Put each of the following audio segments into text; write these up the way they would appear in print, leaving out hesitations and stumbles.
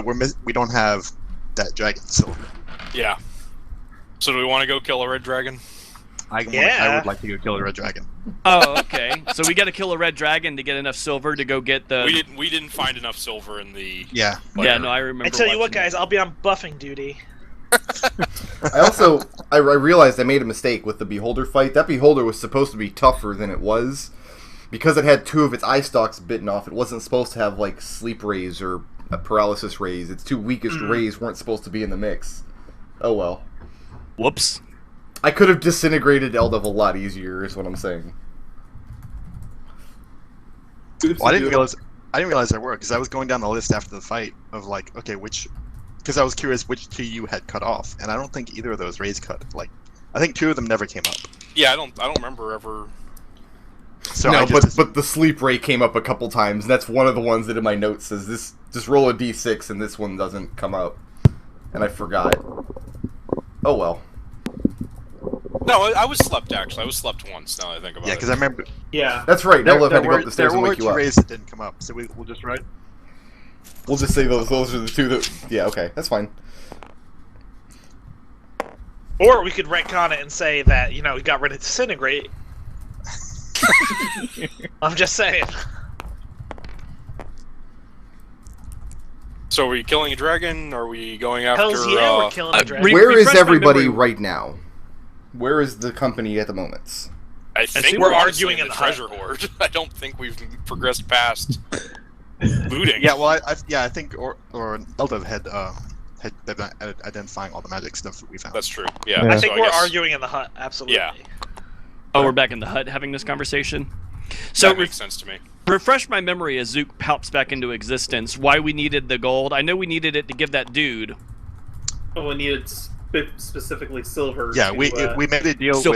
but we don't have that dragon silver. Yeah. So do we want to go kill a red dragon? I would like to go kill a red dragon. Oh, okay. So we got to kill a red dragon to get enough silver to go get the. We didn't find enough silver in the. Yeah. Yeah, no, I remember. I tell you what, guys, I'll be on buffing duty. I realized I made a mistake with the Beholder fight. That Beholder was supposed to be tougher than it was. Because it had 2 of its eye stalks bitten off, it wasn't supposed to have, like, sleep rays or a paralysis rays. Its 2 weakest rays weren't supposed to be in the mix. Oh well. Whoops. I could have disintegrated Eldove a lot easier, is what I'm saying. Well, I didn't realize there were, because I was going down the list after the fight of, like, okay, because I was curious which 2 you had cut off, and I don't think either of those rays cut. Like, I think 2 of them never came up. Yeah, I don't remember ever. So no, but the sleep ray came up a couple times, and that's one of the ones that in my notes says this. Just roll a d6, and this one doesn't come up, and I forgot. Oh well. No, I was slept actually. I was slept once. Now that I think about it. Yeah, because I remember. Yeah. That's right. Eldove had to go up the stairs and were wake you 2 up. rays that didn't come up, so we'll just write. We'll just say those are the 2 that. Yeah, okay, that's fine. Or we could retcon it and say that, we got rid of Disintegrate. I'm just saying. So are we killing a dragon? Or are we going after? Hells yeah, we're killing a dragon. Where is refresh my everybody memory. right now? Where is the company at the moment? I think we're we're arguing arguing in the the treasure hoard. I don't think we've progressed past looting. Yeah, well, I think or Eldove had identifying all the magic stuff that we found. That's true. Yeah. I so think we're guess arguing in the hut, absolutely. Yeah. Oh, we're back in the hut having this conversation. So that makes sense to me. refresh my memory as Zook pops back into existence. Why we needed the gold? I know we needed it to give that dude. Oh, we needed specifically silver. Yeah, to, we made a deal So-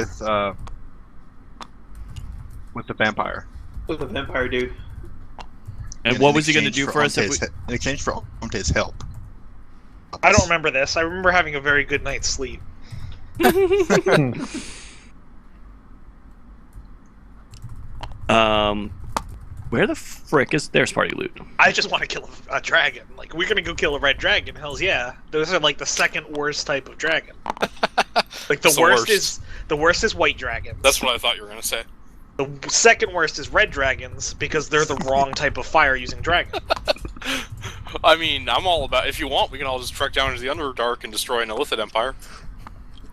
with the vampire. with the vampire dude. And what was he going to do for us? If we... In exchange for Omte's help. I don't remember this. I remember having a very good night's sleep. Where the frick is... There's party loot. I just want to kill a dragon. Like, we're gonna go kill a red dragon. Hells yeah. Those are like the second worst type of dragon. Like the worst is white dragons. That's what I thought you were gonna say. The second worst is red dragons because they're the wrong type of fire-using dragon. I mean, I'm all about. If you want, we can all just trek down into the Underdark and destroy an Illithid Empire.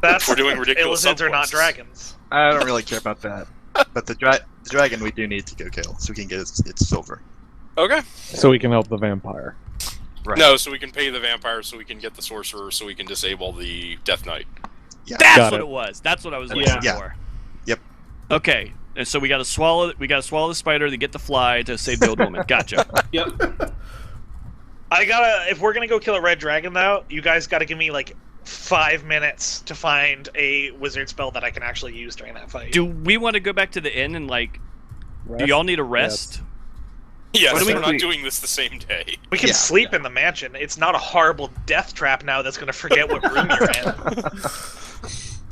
That's We're doing ridiculous Illithids are not subquests. dragons. I don't really care about that. But the dragon we do need to go kill, so we can get its silver. Okay. So we can help the vampire. Right. No, so we can pay the vampire, so we can get the sorcerer, so we can disable the Death Knight. Yeah. That's Got what it. it was. That's what I was looking Yeah. for. Yep. Okay. And so we got to swallow. We got to swallow the spider to get the fly to save the old woman. Gotcha. Yep. If we're gonna go kill a red dragon, though, you guys gotta give me like 5 minutes to find a wizard spell that I can actually use during that fight. Do we want to go back to the inn and like? Do y'all need a rest? Yes, What do we- we're not doing this the same day. We can Yeah, sleep in the mansion. It's not a horrible death trap now that's gonna forget what room you're in.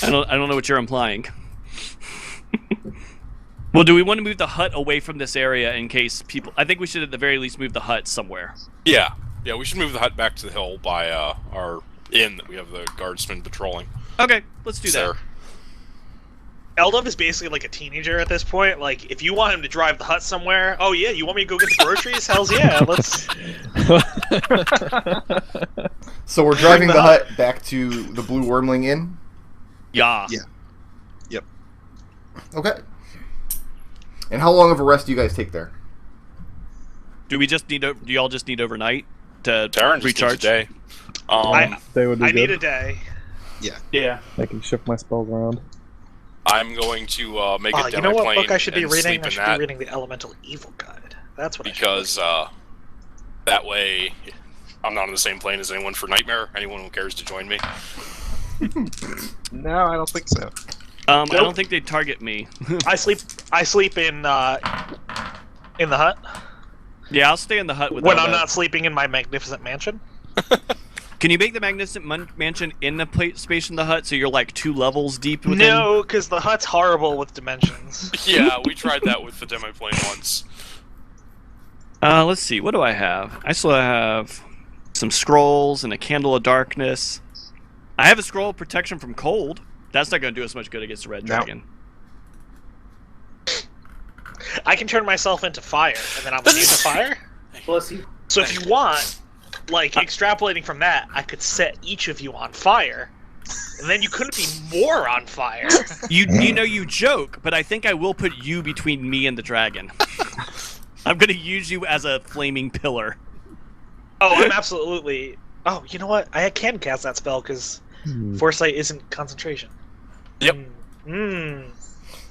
I don't know what you're implying. Well, do we want to move the hut away from this area in case people? I think we should at the very least move the hut somewhere. Yeah, we should move the hut back to the hill by our inn that we have the guardsmen patrolling. Okay, let's do that. Eldove is basically like a teenager at this point. Like, if you want him to drive the hut somewhere, oh yeah, you want me to go get the groceries? Hells yeah, let's. So we're driving the hut back to the Blue Wormling Inn? Yeah. Yeah. Yep. Okay. And how long of a rest do you guys take there? Do we just need? Do y'all just need overnight to Tarin just recharge? needs a day. They would be I good. need a day. Yeah. I can shift my spells around. I'm going to make a You know what McClain book I should be and reading? sleep I in should that be reading the Elemental Evil Guide. That's what because that way I'm not on the same plane as anyone for Nightmare. Anyone who cares to join me. No, I don't think so. I don't think they target me. I sleep in the hut Yeah, I'll stay in the hut with. when Eldove. I'm not sleeping in my magnificent mansion. Can you make the magnificent mansion in the space in the hut so you're like 2 levels deep within? No, because the hut's horrible with dimensions. Yeah, we tried that with the demi-plane once. Let's see. What do I have? I still have some scrolls, and a candle of darkness. I have a scroll of protection from cold. That's not going to do us much good against the red dragon. I can turn myself into fire, and then I'm immune to fire. Bless you. So if you want, like, extrapolating from that, I could set each of you on fire, and then you couldn't be more on fire. You know you joke, but I think I will put you between me and the dragon. I'm going to use you as a flaming pillar. Oh, I'm absolutely... Oh, you know what? I can cast that spell, because Foresight isn't concentration. Yep.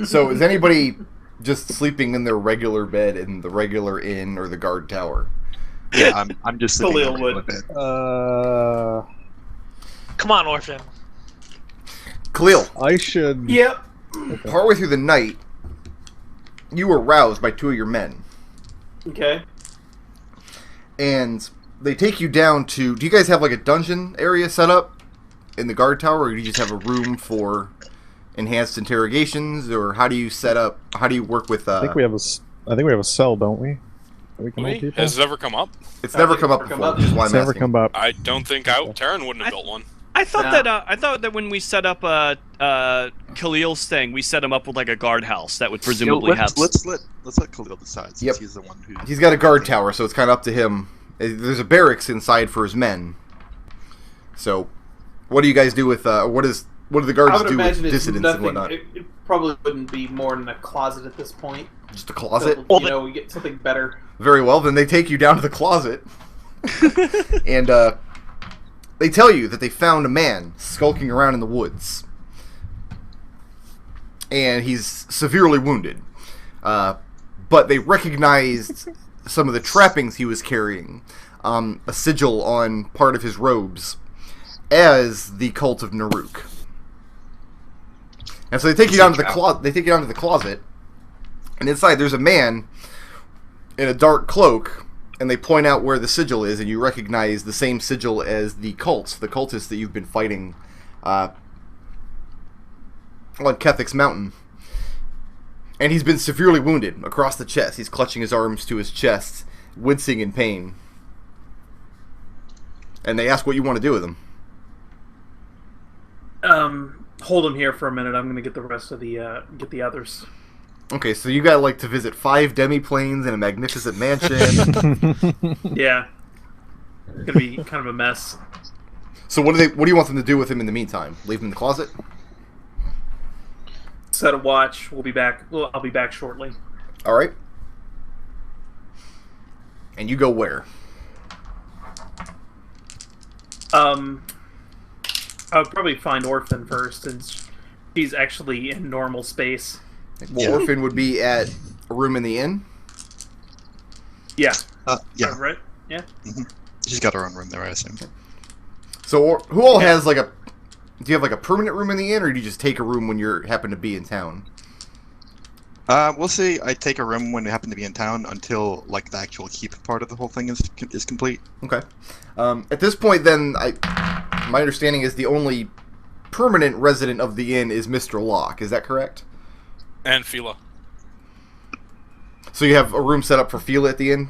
So is anybody just sleeping in their regular bed in the regular inn or the guard tower? Yeah, I'm just sitting Khalil in would. bed. Come on, Orphan. Khalil, I should. Yep. partway through the night, you were roused by two of your men. Okay. And they take you down to... Do you guys have like a dungeon area set up in the guard tower, or do you just have a room for enhanced interrogations, or how do you set up? How do you work with? I think we have a cell, don't we? That we can hold people? Has it ever come up? It's never come up Never come before, up. which is why It's I'm never asking. come up. I don't think Taran wouldn't have built one. I thought No. that when we set up Khalil's thing, we set him up with like a guardhouse that would presumably have. Let's let Khalil decide, since Yep. he's the one who. He's got a guard tower, so it's kind of up to him. There's a barracks inside for his men. So, what do you guys do with? What do the I guards would do with imagine it's dissidents nothing. and whatnot? It probably wouldn't be more than a closet at this point. Just a closet. So, you know, we get something better. Very well, then they take you down to the closet, and they tell you that they found a man skulking around in the woods, and he's severely wounded. But they recognized some of the trappings he was carrying, a sigil on part of his robes, as the cult of Naruk. And so they take you down to the closet. They take you down to the closet, and inside there's a man in a dark cloak, and they point out where the sigil is, and you recognize the same sigil as the cultists that you've been fighting on Kethek's Mountain. And he's been severely wounded across the chest. He's clutching his arms to his chest, wincing in pain. And they ask what you want to do with him. Hold him here for a minute. I'm going to get the rest of get the others. Okay, so you got like to visit 5 demi-planes and a magnificent mansion. Yeah. It's going to be kind of a mess. So what do you want them to do with him in the meantime? Leave him in the closet? Set a watch. We'll be back. Well, I'll be back shortly. All right. And you go where? I would probably find Orphan first, since she's actually in normal space. Well, Orphan would be at a room in the inn. Yeah. Yeah, Right? Yeah. she's got her own room there, I assume. So who all has like a... Do you have like a permanent room in the inn, or do you just take a room when you happen to be in town? We'll see. I take a room when we happen to be in town until like the actual keep part of the whole thing is complete. Okay. At this point, then, my understanding is the only permanent resident of the inn is Mr. Locke. Is that correct? And Fila. So you have a room set up for Fila at the inn?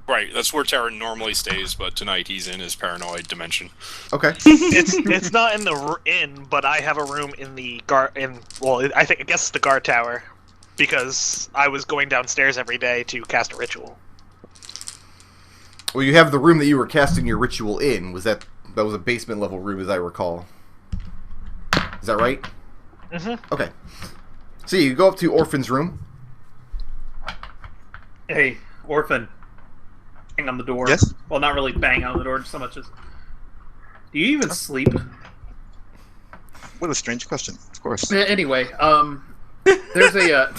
Right, that's where Taran normally stays, but tonight he's in his paranoid dimension. Okay. It's not in the inn, but I have a room in the I guess it's the guard tower, because I was going downstairs every day to cast a ritual. Well, you have the room that you were casting your ritual in. That was a basement level room, as I recall. Is that right? Mm-hmm. Okay. So you go up to Orphan's room. Hey, Orphan. Bang on the door. Yes? Well, not really bang on the door, just so much as... Do you even sleep? What a strange question. Of course. Anyway, there's a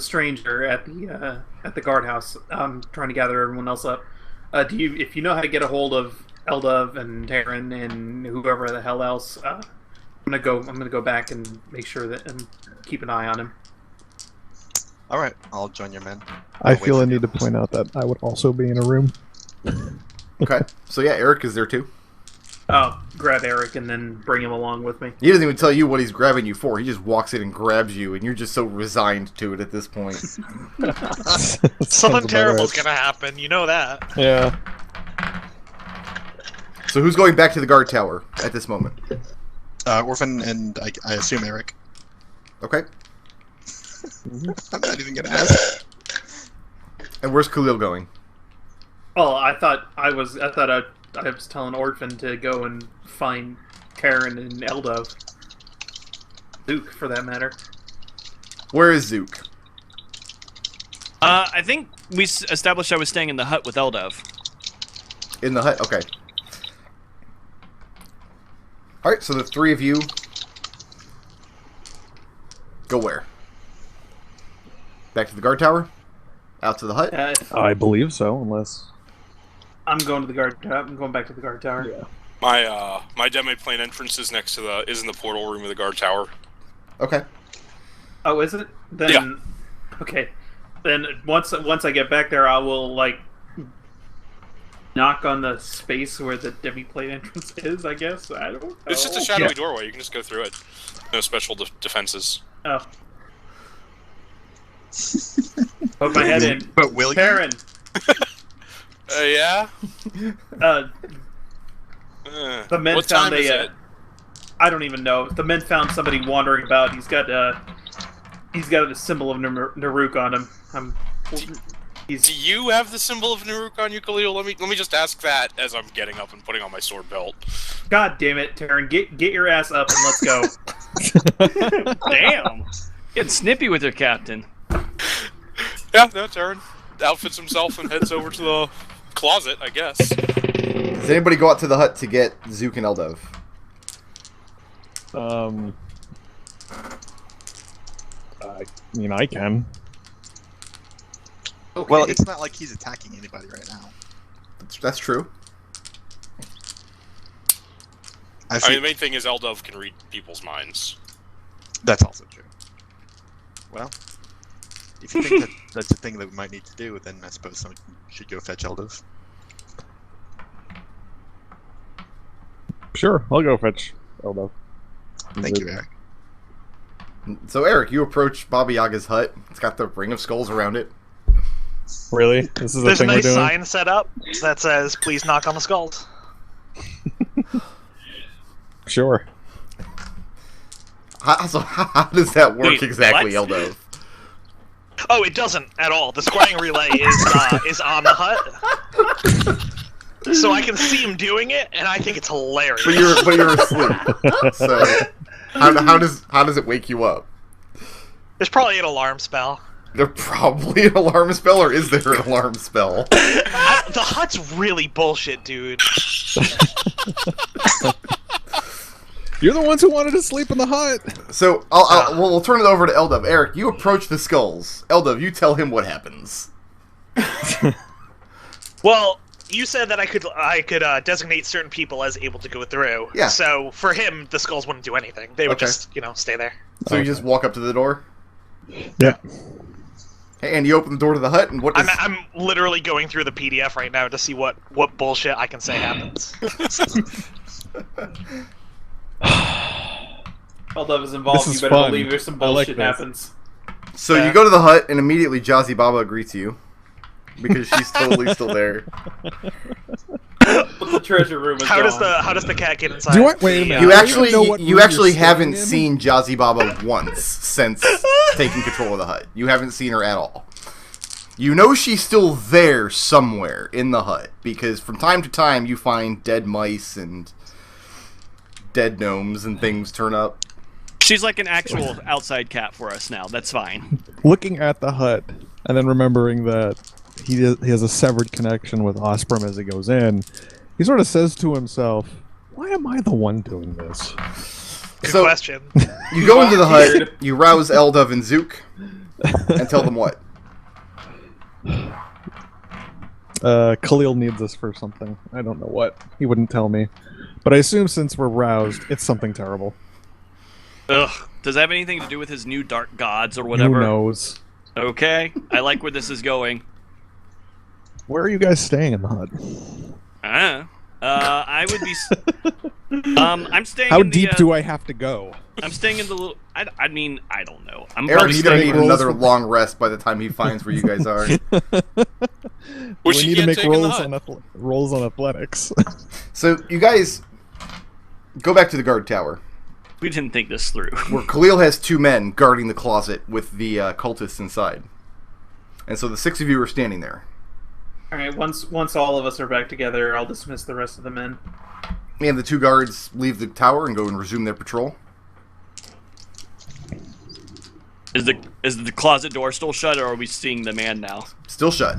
stranger at the guardhouse. Trying to gather everyone else up. If you know how to get a hold of Eldove and Tarin and whoever the hell else, I'm gonna go back and make sure that and keep an eye on him. All right, I'll join your men. I I'll feel wait a for need you. to point out that I would also be in a room. Okay. So yeah, Arik is there too. I'll grab Arik and then bring him along with me. He doesn't even tell you what he's grabbing you for. He just walks in and grabs you, and you're just so resigned to it at this point. Something terrible's gonna happen, you know that. Yeah. So who's going back to the guard tower at this moment? Orphan and I assume Arik. Okay. I'm not even gonna ask. And where's Khalil going? Oh, I thought I was telling Orphan to go and find Tarin and Eldove. Zook, for that matter. Where is Zook? I think we established I was staying in the hut with Eldove. In the hut? Okay. Alright, so the three of you go where? Back to the guard tower? Out to the hut? I believe so, unless... I'm going to the guard. I'm going back to the guard tower. Yeah. My demo plane entrance is next to is in the portal room of the guard tower. Okay. Oh, is it? Then Yeah. Okay. Then once I get back there, I will knock on the space where the demi-plate entrance is. I guess I don't know. It's just a shadowy doorway. You can just go through it. No special defenses. Oh. Poke my head in. But will you? Tarin. Yeah. The men what found time is it? I don't even know. The men found somebody wandering about. He's got a symbol of Naruk on him. Do you have the symbol of Naruk on you, Khalil? Let me just ask that as I'm getting up and putting on my sword belt. God damn it, Tarin! Get your ass up and let's go. Damn! Getting snippy with your captain. Yeah, no, Tarin outfits himself and heads over to the closet, I guess. Does anybody go out to the hut to get Zook and Eldove? I can. Okay. Well, it's not like he's attacking anybody right now. That's true. I I mean, the main thing is Eldove can read people's minds. That's also true. Well, if you think that that's a thing that we might need to do, then I suppose someone should go fetch Eldove. Sure, I'll go fetch Eldove. Thank you, Arik. So, Arik, you approach Baba Yaga's hut. It's got the ring of skulls around it. Really? This is the There's a thing we're nice doing? sign set up that says, "Please knock on the skulls." Sure. How does that work Wait, exactly, what? Eldove? Oh, it doesn't at all. The squaring relay is on the hut, so I can see him doing it, and I think it's hilarious. But you're asleep. So how does it wake you up? There's probably an alarm spell. There's probably an alarm spell, or is there an alarm spell? The hut's really bullshit, dude. You're the ones who wanted to sleep in the hut. So we'll turn it over to Eldove. Arik, you approach the skulls. Eldove, you tell him what happens. Well, you said that I could designate certain people as able to go through. Yeah. So for him, the skulls wouldn't do anything. They would Okay. just, stay there. So you just walk up to the door, Yeah. and you open the door to the hut, and what does... I'm literally going through the PDF right now to see what bullshit I can say happens. Eldove is involved. This is You better fun. believe there's some I like bullshit this. happens. So you go to the hut, and immediately Jazzy Baba greets you. Because she's totally still there. But the treasure room is How does gone. the cat get inside? Do I wait a minute? You do I actually even know what you room actually you're haven't staying in? seen Jazzy Baba once since taking control of the hut. You haven't seen her at all. You know she's still there somewhere in the hut because from time to time you find dead mice and dead gnomes and things turn up. She's like an actual outside cat for us now. That's fine. Looking at the hut and then remembering that he has a severed connection with Osprey as he goes in, he sort of says to himself, "Why am I the one doing this?" Good So question. you go into the hut, you rouse Eldove and Zook, and tell them what? Khalil needs us for something. I don't know what. He wouldn't tell me. But I assume since we're roused, it's something terrible. Ugh. Does that have anything to do with his new dark gods or whatever? Who knows? Okay. I like where this is going. Where are you guys staying in the hut? I'm I would be. I'm staying. How in the, deep do I have to go? I'm staying in the little. I mean, I don't know. I'm Eric's probably gonna staying. need another long rest by the time he finds where you guys are. Which we you need to can't make take in the rolls hut. on rolls on athletics. So you guys go back to the guard tower, We didn't think this through. where Khalil has 2 men guarding the closet with the cultists inside. And so the 6 of you are standing there. All right. Once all of us are back together, I'll dismiss the rest of the men. And the 2 guards leave the tower and go and resume their patrol. Is the closet door still shut, or are we seeing the man now? Still shut.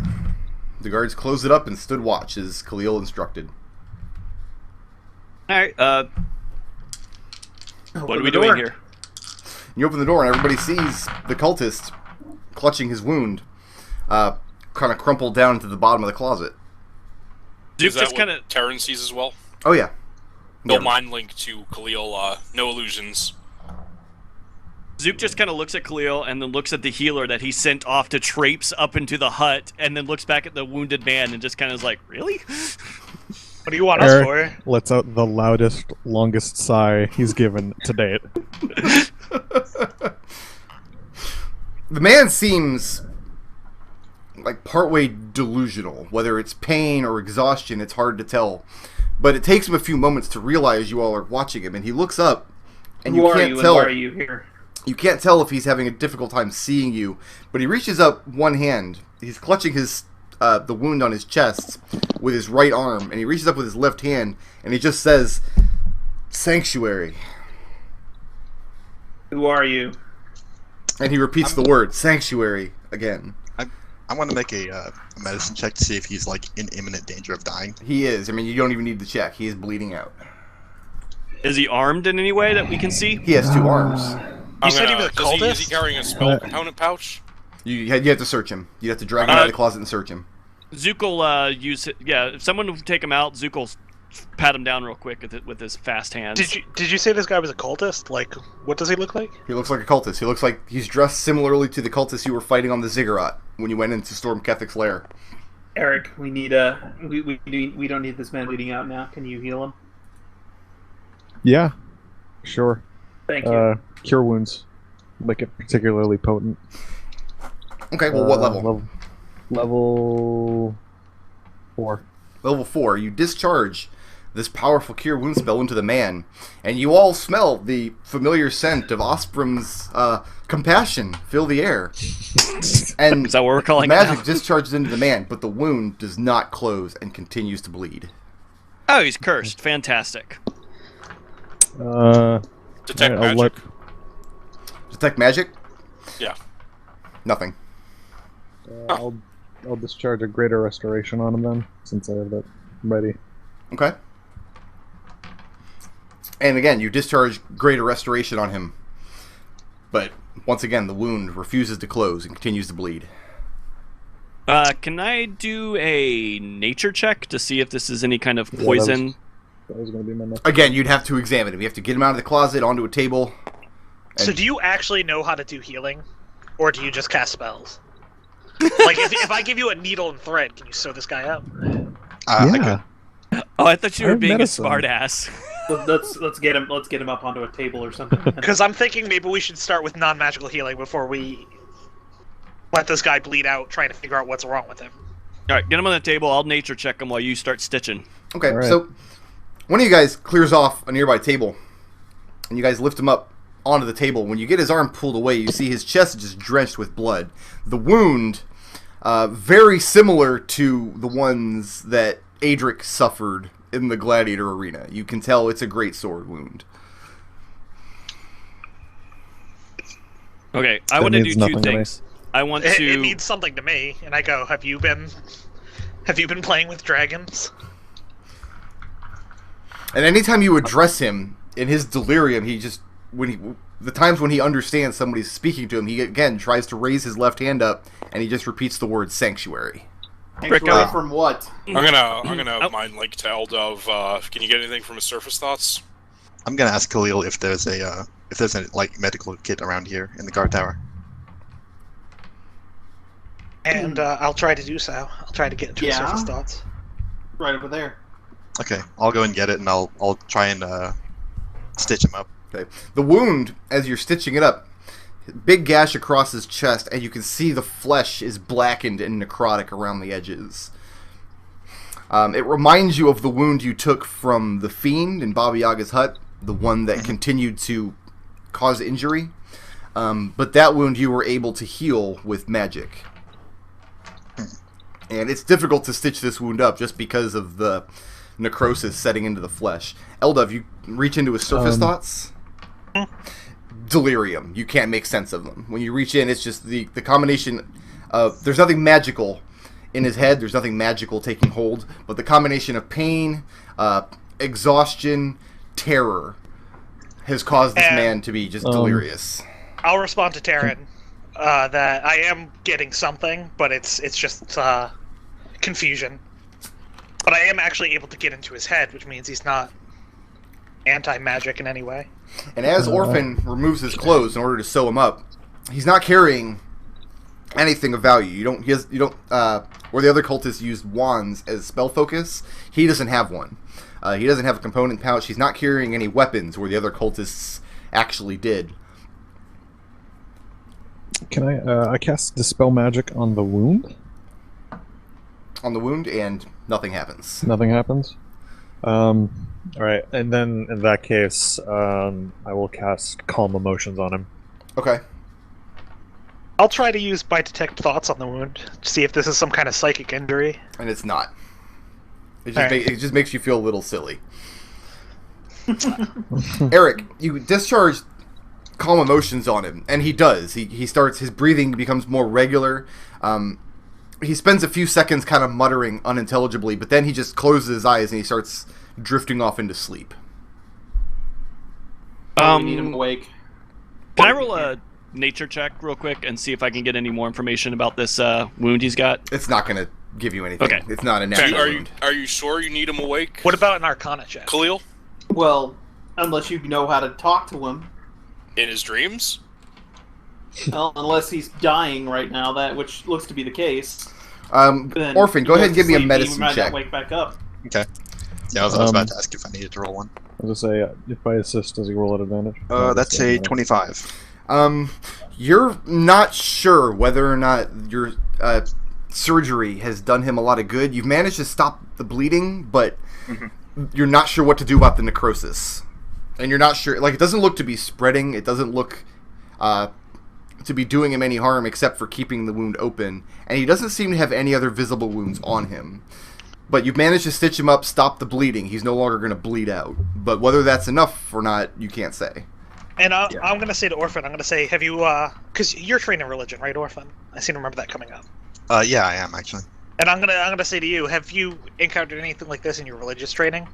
The guards closed it up and stood watch as Khalil instructed. All right. What are we the doing door. here? You open the door and everybody sees the cultist clutching his wound, kind of crumpled down to the bottom of the closet. Zook Is that just what kind of. Tarin sees as well? Oh yeah. No Yeah. mind link to Khalil, no illusions. Zook just kind of looks at Khalil and then looks at the healer that he sent off to traipse up into the hut, and then looks back at the wounded man and just kind of is like, "Really?" What do you want us Eric for? lets out the loudest, longest sigh he's given to date. The man seems like partway delusional. Whether it's pain or exhaustion, it's hard to tell. But it takes him a few moments to realize you all are watching him, and he looks up, and Who you are can't you tell. and why are you here? You can't tell if he's having a difficult time seeing you, but he reaches up one hand. He's clutching his the wound on his chest with his right arm, and he reaches up with his left hand, and he just says, "Sanctuary." Who are you? And he repeats the word "sanctuary" again. I want to make a medicine check to see if he's like in imminent danger of dying. He is. I mean, you don't even need to check. He is bleeding out. Is he armed in any way that we can see? He has 2 arms. You said he was a Is cultist? he carrying a spell component pouch? You have to search him. You have to drag him out of the closet and search him. Zook will use it. Yeah, if someone will take him out, Zook will pat him down real quick with his fast hands. Did you say this guy was a cultist? Like, what does he look like? He looks like a cultist. He looks like he's dressed similarly to the cultist you were fighting on the ziggurat when you went into Storm Kethic's lair. Eric, we need we don't need this man bleeding out now. Can you heal him? Yeah, sure. Thank you. Cure wounds. Make it particularly potent. Okay, well, what level? Level 4. Level 4. You discharge this powerful cure wound spell into the man, and you all smell the familiar scent of Osprum's compassion fill the air. And Is that what we're calling it magic now? discharges into the man, but the wound does not close and continues to bleed. Oh, he's cursed. Fantastic. Detect I'll magic. Detect magic? Yeah. Nothing. I'll discharge a greater restoration on him then, since I have that ready. Okay. And again, you discharge greater restoration on him. But once again, the wound refuses to close and continues to bleed. Can I do a nature check to see if this is any kind of poison? That was going to be my next. Again, you'd have to examine him. You have to get him out of the closet, onto a table. So do you actually know how to do healing? Or do you just cast spells? Like, if I give you a needle and thread, can you sew this guy up? I Yeah. could. Oh, I thought you I were have being medicine. a smartass. Let's get him up onto a table or something. Because I'm thinking maybe we should start with non-magical healing before we let this guy bleed out, trying to figure out what's wrong with him. All right, get him on the table. I'll nature check him while you start stitching. Okay, All right. so one of you guys clears off a nearby table, and you guys lift him up onto the table. When you get his arm pulled away, you see his chest just drenched with blood. The wound, very similar to the ones that Adric suffered in the gladiator arena. You can tell it's a great sword wound. Okay, I That want to do means two nothing to me. things. I want It to. means something to me, and I go, Have you been playing with dragons? And anytime you address him in his delirium, the times when he understands somebody's speaking to him, he again tries to raise his left hand up, and he just repeats the word sanctuary. Sanctuary from what? I'm gonna mind link to Eldove. Can you get anything from his surface thoughts? I'm gonna ask Khalil if there's a like medical kit around here in the guard tower. And I'll try to do so. I'll try to get into his Yeah? surface thoughts. Right over there. Okay, I'll go and get it, and I'll try and stitch him up. Okay. The wound, as you're stitching it up, big gash across his chest, and you can see the flesh is blackened and necrotic around the edges. It reminds you of the wound you took from the Fiend in Baba Yaga's hut, the one that continued to cause injury. But that wound you were able to heal with magic. And it's difficult to stitch this wound up just because of the necrosis setting into the flesh. Eldove, you reach into his surface thoughts? Delirium. You can't make sense of them. When you reach in, it's just the combination of... There's nothing magical in his head. There's nothing magical taking hold. But the combination of pain, exhaustion, terror has caused this man to be just delirious. I'll respond to Tarin that I am getting something, but it's just confusion. But I am actually able to get into his head, which means he's not anti-magic in any way. And as Orphan removes his clothes in order to sew him up, he's not carrying anything of value. You don't. Where the other cultists used wands as spell focus, he doesn't have one. He doesn't have a component pouch. He's not carrying any weapons where the other cultists actually did. Can I cast Dispel Magic on the wound? On the wound, and nothing happens. Nothing happens? Alright, and then in that case, I will cast Calm Emotions on him. Okay. I'll try to use by Detect Thoughts on the wound to see if this is some kind of psychic injury. And it's not. It just makes you feel a little silly. Arik, you discharge Calm Emotions on him, and he does. He starts, his breathing becomes more regular. He spends a few seconds kind of muttering unintelligibly, but then he just closes his eyes and he starts drifting off into sleep. We need him awake. Can I roll a nature check real quick and see if I can get any more information about this wound he's got? It's not going to give you anything. Okay. It's not a natural wound. Are you sure you need him awake? What about an Arcana check? Khalil? Well, unless you know how to talk to him. In his dreams? Well, unless he's dying right now, which looks to be the case. Orphan, go ahead and give me a medicine might check. not wake back up. Okay. Yeah, I was about to ask if I needed to roll one. I was going to say, if I assist, does he roll at advantage? That's a 25. You're not sure whether or not your surgery has done him a lot of good. You've managed to stop the bleeding, but you're not sure what to do about the necrosis. And you're not sure, like, it doesn't look to be spreading. It doesn't look to be doing him any harm except for keeping the wound open. And he doesn't seem to have any other visible wounds on him. But you've managed to stitch him up, stop the bleeding. He's no longer going to bleed out. But whether that's enough or not, you can't say. And I'm going to say to Orphan, I'm going to say, have you, because you're trained in religion, right, Orphan? I seem to remember that coming up. Yeah, I am, actually. And I'm gonna say to you, have you encountered anything like this in your religious training?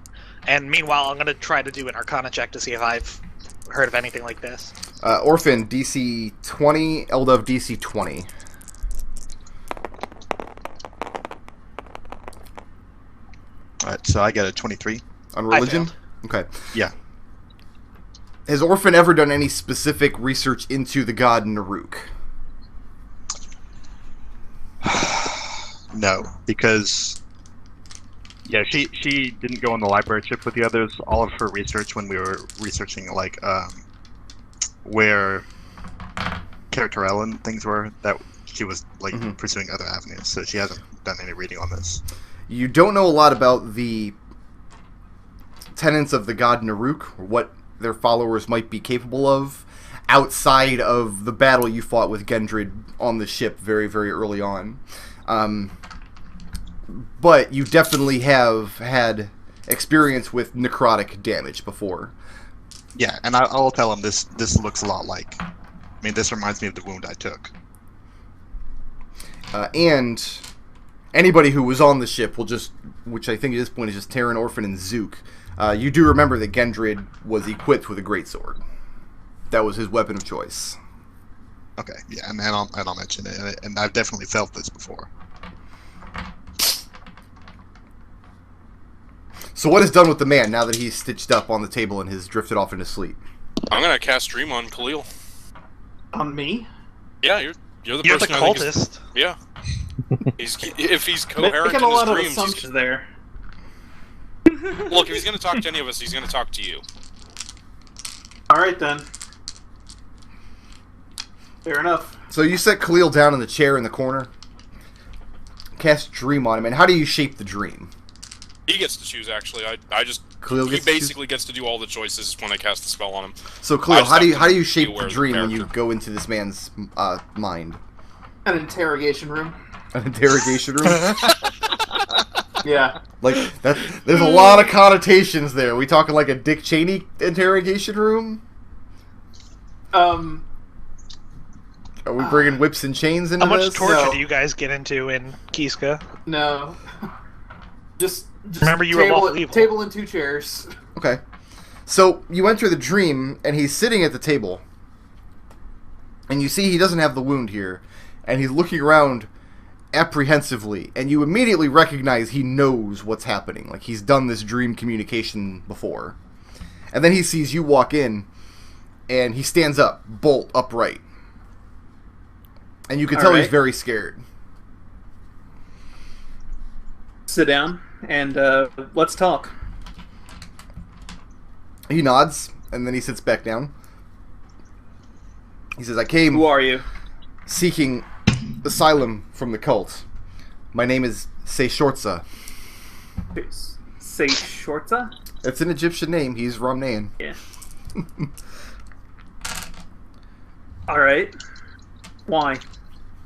And meanwhile, I'm gonna try to do an Arcana check to see if I've heard of anything like this. Orphan, DC 20, Eldove, DC 20. Alright, so I got a 23. On religion? Okay. Yeah. Has Orphan ever done any specific research into the god Naruk? No, because Yeah, she didn't go on the library trip with the others. All of her research when we were researching, like, where character and things were, that she was, like, pursuing other avenues, so she hasn't done any reading on this. You don't know a lot about the tenets of the god Naruk, or what their followers might be capable of, outside of the battle you fought with Gendrid on the ship very, very early on. But you definitely have had experience with necrotic damage before. Yeah, and I'll tell him this looks a lot like... I mean, this reminds me of the wound I took. And anybody who was on the ship will just... Which I think at this point is just Tarin, Orphan, and Zook. You do remember that Gendrid was equipped with a greatsword. That was his weapon of choice. Okay, yeah, and I'll mention it, and I've definitely felt this before. So what is done with the man now that he's stitched up on the table and has drifted off into sleep? I'm gonna cast Dream on Khalil. On me? Yeah, you're the You're the person I think is- cultist. Yeah. If he's coherent Making in a his lot of dreams, assumptions there. Look, if he's going to talk to any of us, he's going to talk to you. Alright then. Fair enough. So you set Khalil down in the chair in the corner. Cast Dream on him, and how do you shape the dream? He gets to choose, actually. I just... Khalil he gets to basically gets to do all the choices when I cast the spell on him. So Khalil, how do you be shape aware the of the dream when you character. go into this man's mind? An interrogation room. An interrogation room? Yeah. Like that. There's a lot of connotations there. We talking like a Dick Cheney interrogation room? Um, Are we bringing whips and chains into How much this? torture No. do you guys get into in Kiska? no. Just Remember you were table, lawful evil. table and 2 chairs. Okay. So you enter the dream, and he's sitting at the table, and you see he doesn't have the wound here, and he's looking around apprehensively, and you immediately recognize he knows what's happening. Like, he's done this dream communication before. And then he sees you walk in, and he stands up, bolt upright. And you can tell he's Alright. very scared. Sit down and let's talk. He nods, and then he sits back down. He says, I came Who are you? seeking asylum from the cult. My name is Seishortza. Say Shorta? It's an Egyptian name. He's Ramnayan. Yeah. Alright. Why?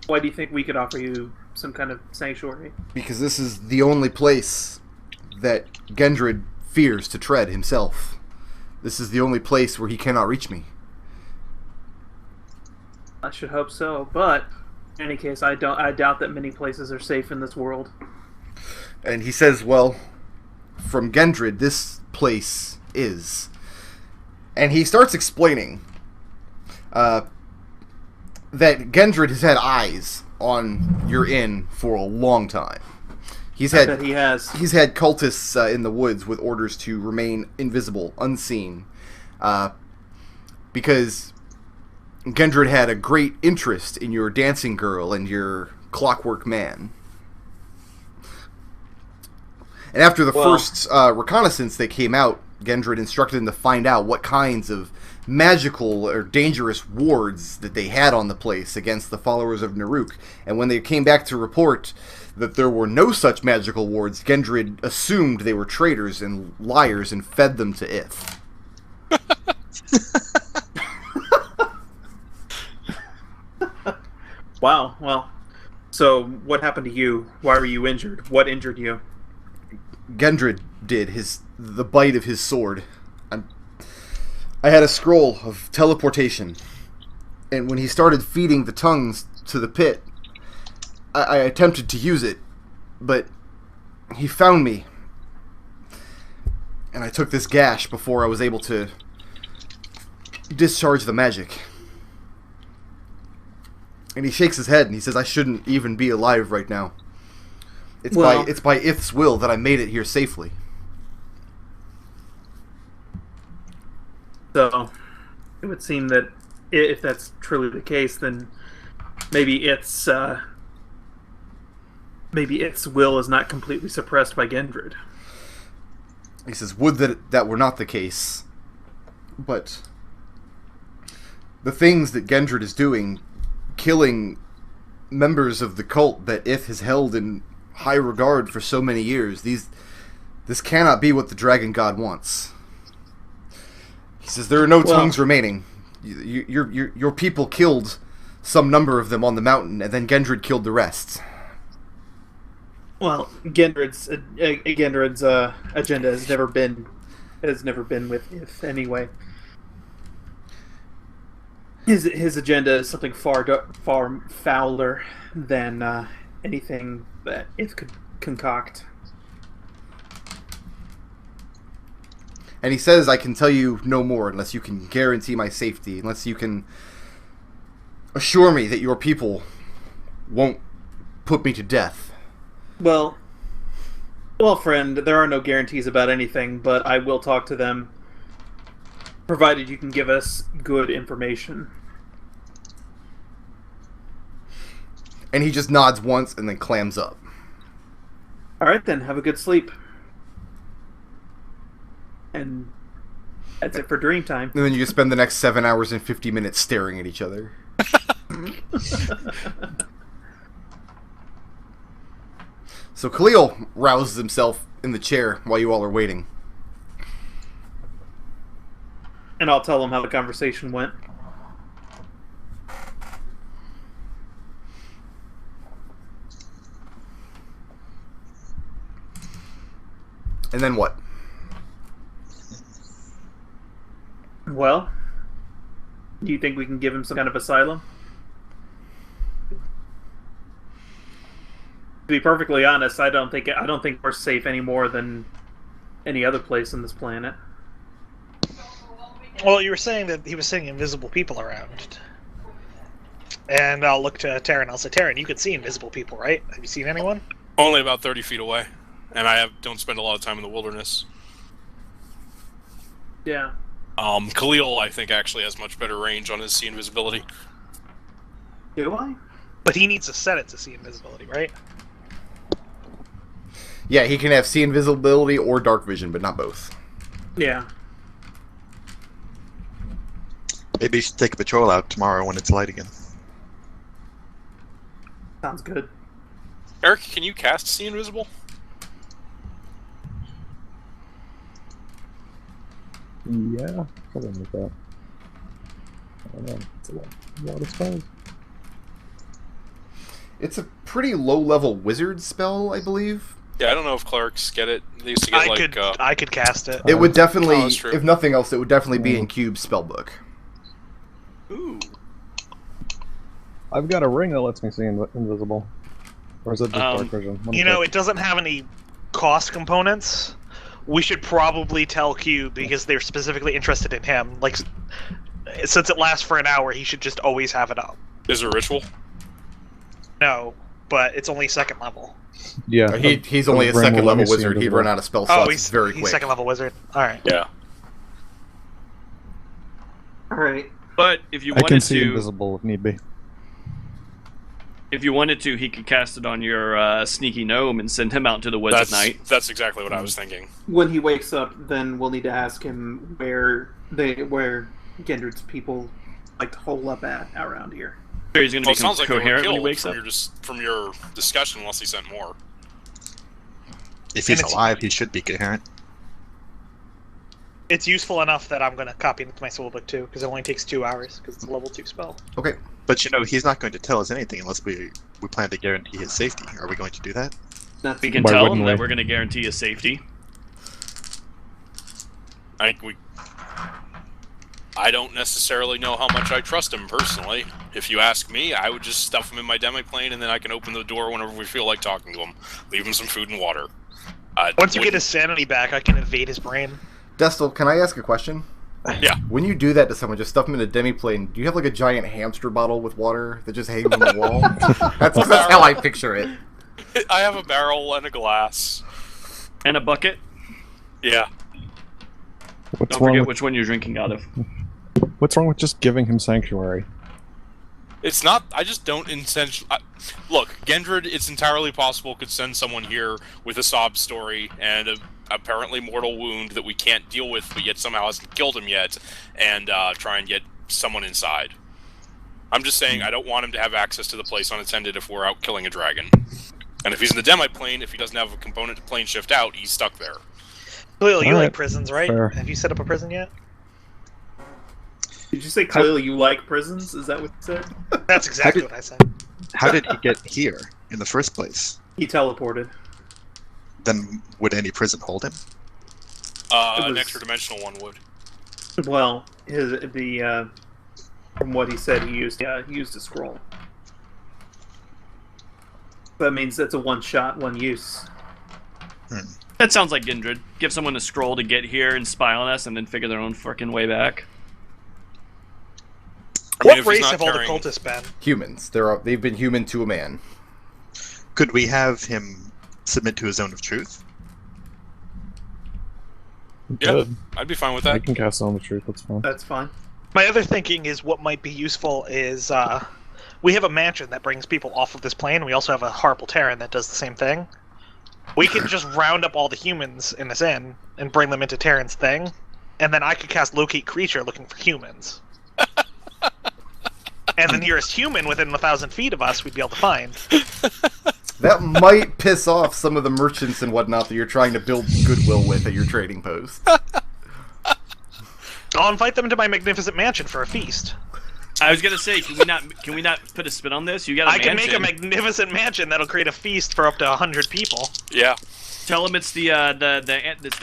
Why do you think we could offer you some kind of sanctuary? Because this is the only place that Gendrid fears to tread himself. This is the only place where he cannot reach me. I should hope so, but in any case, I doubt that many places are safe in this world. And he says, well, from Gendrid, this place is. And he starts explaining that Gendrid has had eyes on your inn for a long time. He's I had bet he has. He's had cultists in the woods with orders to remain invisible, unseen, because Gendrid had a great interest in your dancing girl and your clockwork man. And after the first reconnaissance they came out, Gendrid instructed them to find out what kinds of magical or dangerous wards that they had on the place against the followers of Naruk. And when they came back to report that there were no such magical wards, Gendrid assumed they were traitors and liars and fed them to Ith. Wow, well, so what happened to you? Why were you injured? What injured you? Gendrid did the bite of his sword. I had a scroll of teleportation, and when he started feeding the tongues to the pit, I attempted to use it, but he found me, and I took this gash before I was able to discharge the magic. And he shakes his head and he says, I shouldn't even be alive right now. It's by Ith's will that I made it here safely. So, it would seem that if that's truly the case, then maybe its will is not completely suppressed by Gendrid. He says, would that were not the case. But the things that Gendrid is doing, killing members of the cult that Ith has held in high regard for so many years, this cannot be what the Dragon God wants. He says, there are no tongues remaining. Your people killed some number of them on the mountain, and then Gendrid killed the rest. Well, Gendrid's agenda has never been with Ith anyway. His agenda is something far fouler than anything that Ith could concoct. And he says, I can tell you no more unless you can guarantee my safety, unless you can assure me that your people won't put me to death. Well, friend, there are no guarantees about anything, but I will talk to them, provided you can give us good information. And he just nods once and then clams up. Alright then, have a good sleep. And that's it for dream time. And then you spend the next 7 hours and 50 minutes staring at each other. So Khalil rouses himself in the chair while you all are waiting. And I'll tell him how the conversation went. And then what? Well, do you think we can give him some kind of asylum? To be perfectly honest, I don't think we're safe any more than any other place on this planet. Well, you were saying that he was seeing invisible people around. And I'll look to Tarin. I'll say, Tarin, you could see invisible people, right? Have you seen anyone? Only about 30 feet away. And I don't spend a lot of time in the wilderness. Yeah. Khalil, I think, actually has much better range on his see invisibility. Do I? But he needs to set it to see invisibility, right? Yeah, he can have see invisibility or dark vision, but not both. Yeah. Maybe you should take a patrol out tomorrow when it's light again. Sounds good. Arik, can you cast see invisible? Yeah, something like that. I don't know. It's a lot of spells. It's a pretty low-level wizard spell, I believe. Yeah, I don't know if clerics get it. They used to get I could cast it. It would definitely, Oh, that's true. if nothing else, it would definitely be in Cube's spellbook. Ooh. I've got a ring that lets me see invisible. Or is it just dark vision? You know, it doesn't have any cost components. We should probably tell Cube because they're specifically interested in him. Like, since it lasts for an hour, he should just always have it up. Is it a ritual? No, but it's only second level. Yeah. He's only a ring will let second-level me see wizard. He'd invisible. run out of spell slots very he's quick. second level wizard. Alright. Yeah. Alright. But if you I can wanted see to, invisible if need be. if you wanted to, he could cast it on your sneaky gnome and send him out into the woods at night. That's exactly what I was thinking. When he wakes up, then we'll need to ask him where Gendred's people like to hole up at around here. Sure, he's going to Well, be it sounds like they were coherent when he killed wakes up. from your discussion, unless he sent more. If he's And it's- alive, he should be coherent. It's useful enough that I'm going to copy it into my soulbook too, because it only takes 2 hours, because it's a level 2 spell. Okay. But you know, he's not going to tell us anything unless we plan to guarantee his safety. Are we going to do that? That's We can Why tell him wouldn't that we? we're going to guarantee his safety. I don't necessarily know how much I trust him personally. If you ask me, I would just stuff him in my demi-plane and then I can open the door whenever we feel like talking to him. Leave him some food and water. Once you get his sanity back, I can invade his brain. Destil, can I ask a question? Yeah. When you do that to someone, just stuff them in a demi-plane, do you have like a giant hamster bottle with water that just hangs on the wall? that's how I picture it. I have a barrel and a glass. And a bucket. Yeah. What's Don't wrong forget with, which one you're drinking out of. what's wrong with just giving him sanctuary? It's not. I just don't look, Gendred, it's entirely possible could send someone here with a sob story and a apparently mortal wound that we can't deal with, but yet somehow hasn't killed him yet, and try and get someone inside. I'm just saying I don't want him to have access to the place unattended if we're out killing a dragon. And if he's in the demi-plane, if he doesn't have a component to plane shift out, he's stuck there. Khalil, you Alright, like prisons, right? fair. Have you set up a prison yet? Did you say, Khalil, you like prisons? Is that what you said? That's exactly what I said. How did he get here in the first place? He teleported. Then would any prison hold him? An was- extra dimensional one would. Well, from what he said, he used a scroll. That means that's a one-shot, one use. That sounds like Gendred. Give someone a scroll to get here and spy on us and then figure their own frickin' way back. I mean, What if he's race not have all the carrying- cultists been? Humans. They've been human to a man. Could we have him submit to a zone of truth? Yeah, Good. I'd be fine with I that. can cast on the truth, that's fine. That's fine. My other thinking is what might be useful is we have a mansion that brings people off of this plane. We also have a horrible Terran that does the same thing. We could just round up all the humans in this inn and bring them into Tarin's thing, and then I could cast Locate Creature looking for humans. And the nearest human within 1,000 feet of us we'd be able to find. That might piss off some of the merchants and whatnot that you're trying to build goodwill with at your trading post. I'll invite them to my magnificent mansion for a feast. I was gonna say, can we not put a spin on this? You got a I can mansion. make a magnificent mansion that'll create a feast for up to 100 people. Yeah. Tell them it's the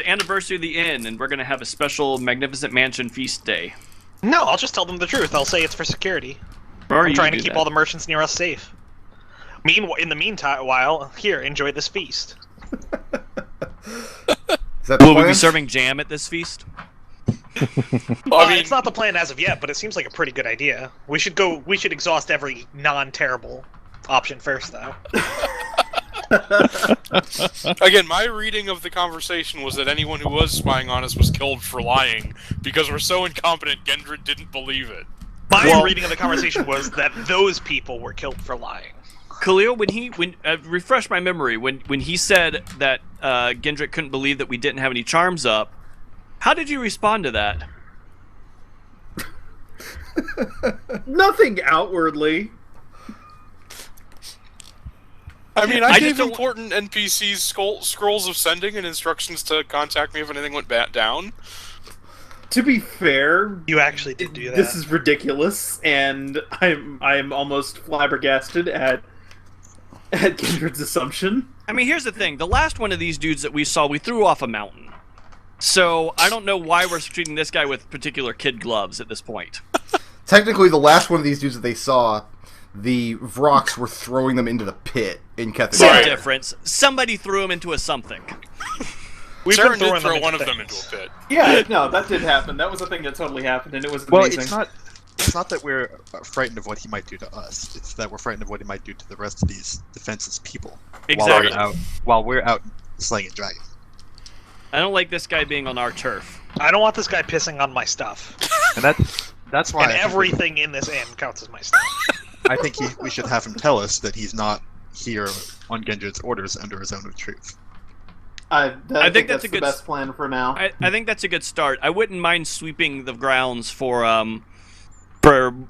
anniversary of the inn, and we're gonna have a special magnificent mansion feast day. No, I'll just tell them the truth. I'll say it's for security. Or I'm you trying to do keep that. all the merchants near us safe. In the meantime, here, enjoy this feast. Is that the Will we plan? be serving jam at this feast? I mean, It's not the plan as of yet, but it seems like a pretty good idea. We should exhaust every non-terrible option first, though. again, my reading of the conversation was that anyone who was spying on us was killed for lying because we're so incompetent. Gendred didn't believe it. My reading of the conversation was that those people were killed for lying. Khalil, refresh my memory, when he said that Gendrick couldn't believe that we didn't have any charms up, how did you respond to that? Nothing outwardly. I mean, I I just gave don't- important NPCs scrolls of sending and instructions to contact me if anything went down. To be fair, You actually did do that. this is ridiculous, and I'm almost flabbergasted at Kindred's assumption. I mean, here's the thing. The last one of these dudes that we saw, we threw off a mountain. So, I don't know why we're treating this guy with particular kid gloves at this point. Technically, the last one of these dudes that they saw, the Vrox were throwing them into the pit in Ketherian. Same Right. difference. Somebody threw him into a something. We've Saren been throwing did throw them one of into them into things. a pit. Yeah, no, that did happen. That was a thing that totally happened, and it was Well, amazing. it's not that we're frightened of what he might do to us. It's that we're frightened of what he might do to the rest of these defenseless people Exactly. while we're out slaying a dragon. I don't like this guy being on our turf. I don't want this guy pissing on my stuff. And that's why And everything in this inn counts as my stuff. I think we should have him tell us that he's not here on Gendred's orders under his own truth. I think that's that's a the good best plan for now. I think that's a good start. I wouldn't mind sweeping the grounds for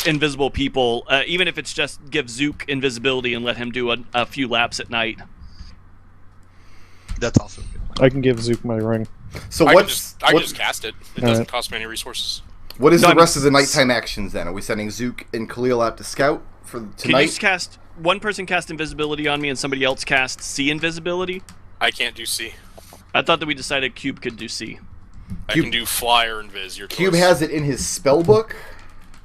invisible people, even if it's just give Zook invisibility and let him do a few laps at night. That's also good. I can give Zook my ring. So I what's can just cast it. It doesn't Alright. cost me any resources. what is No, I the mean, rest of the nighttime actions then? Are we sending Zook and Khalil out to scout for Can you tonight? just cast one person cast invisibility on me and somebody else cast C invisibility? I can't do C. I thought that we decided Cube could do C. I Cube- can do fly or invis. Your Cube choice. has it in his spell book,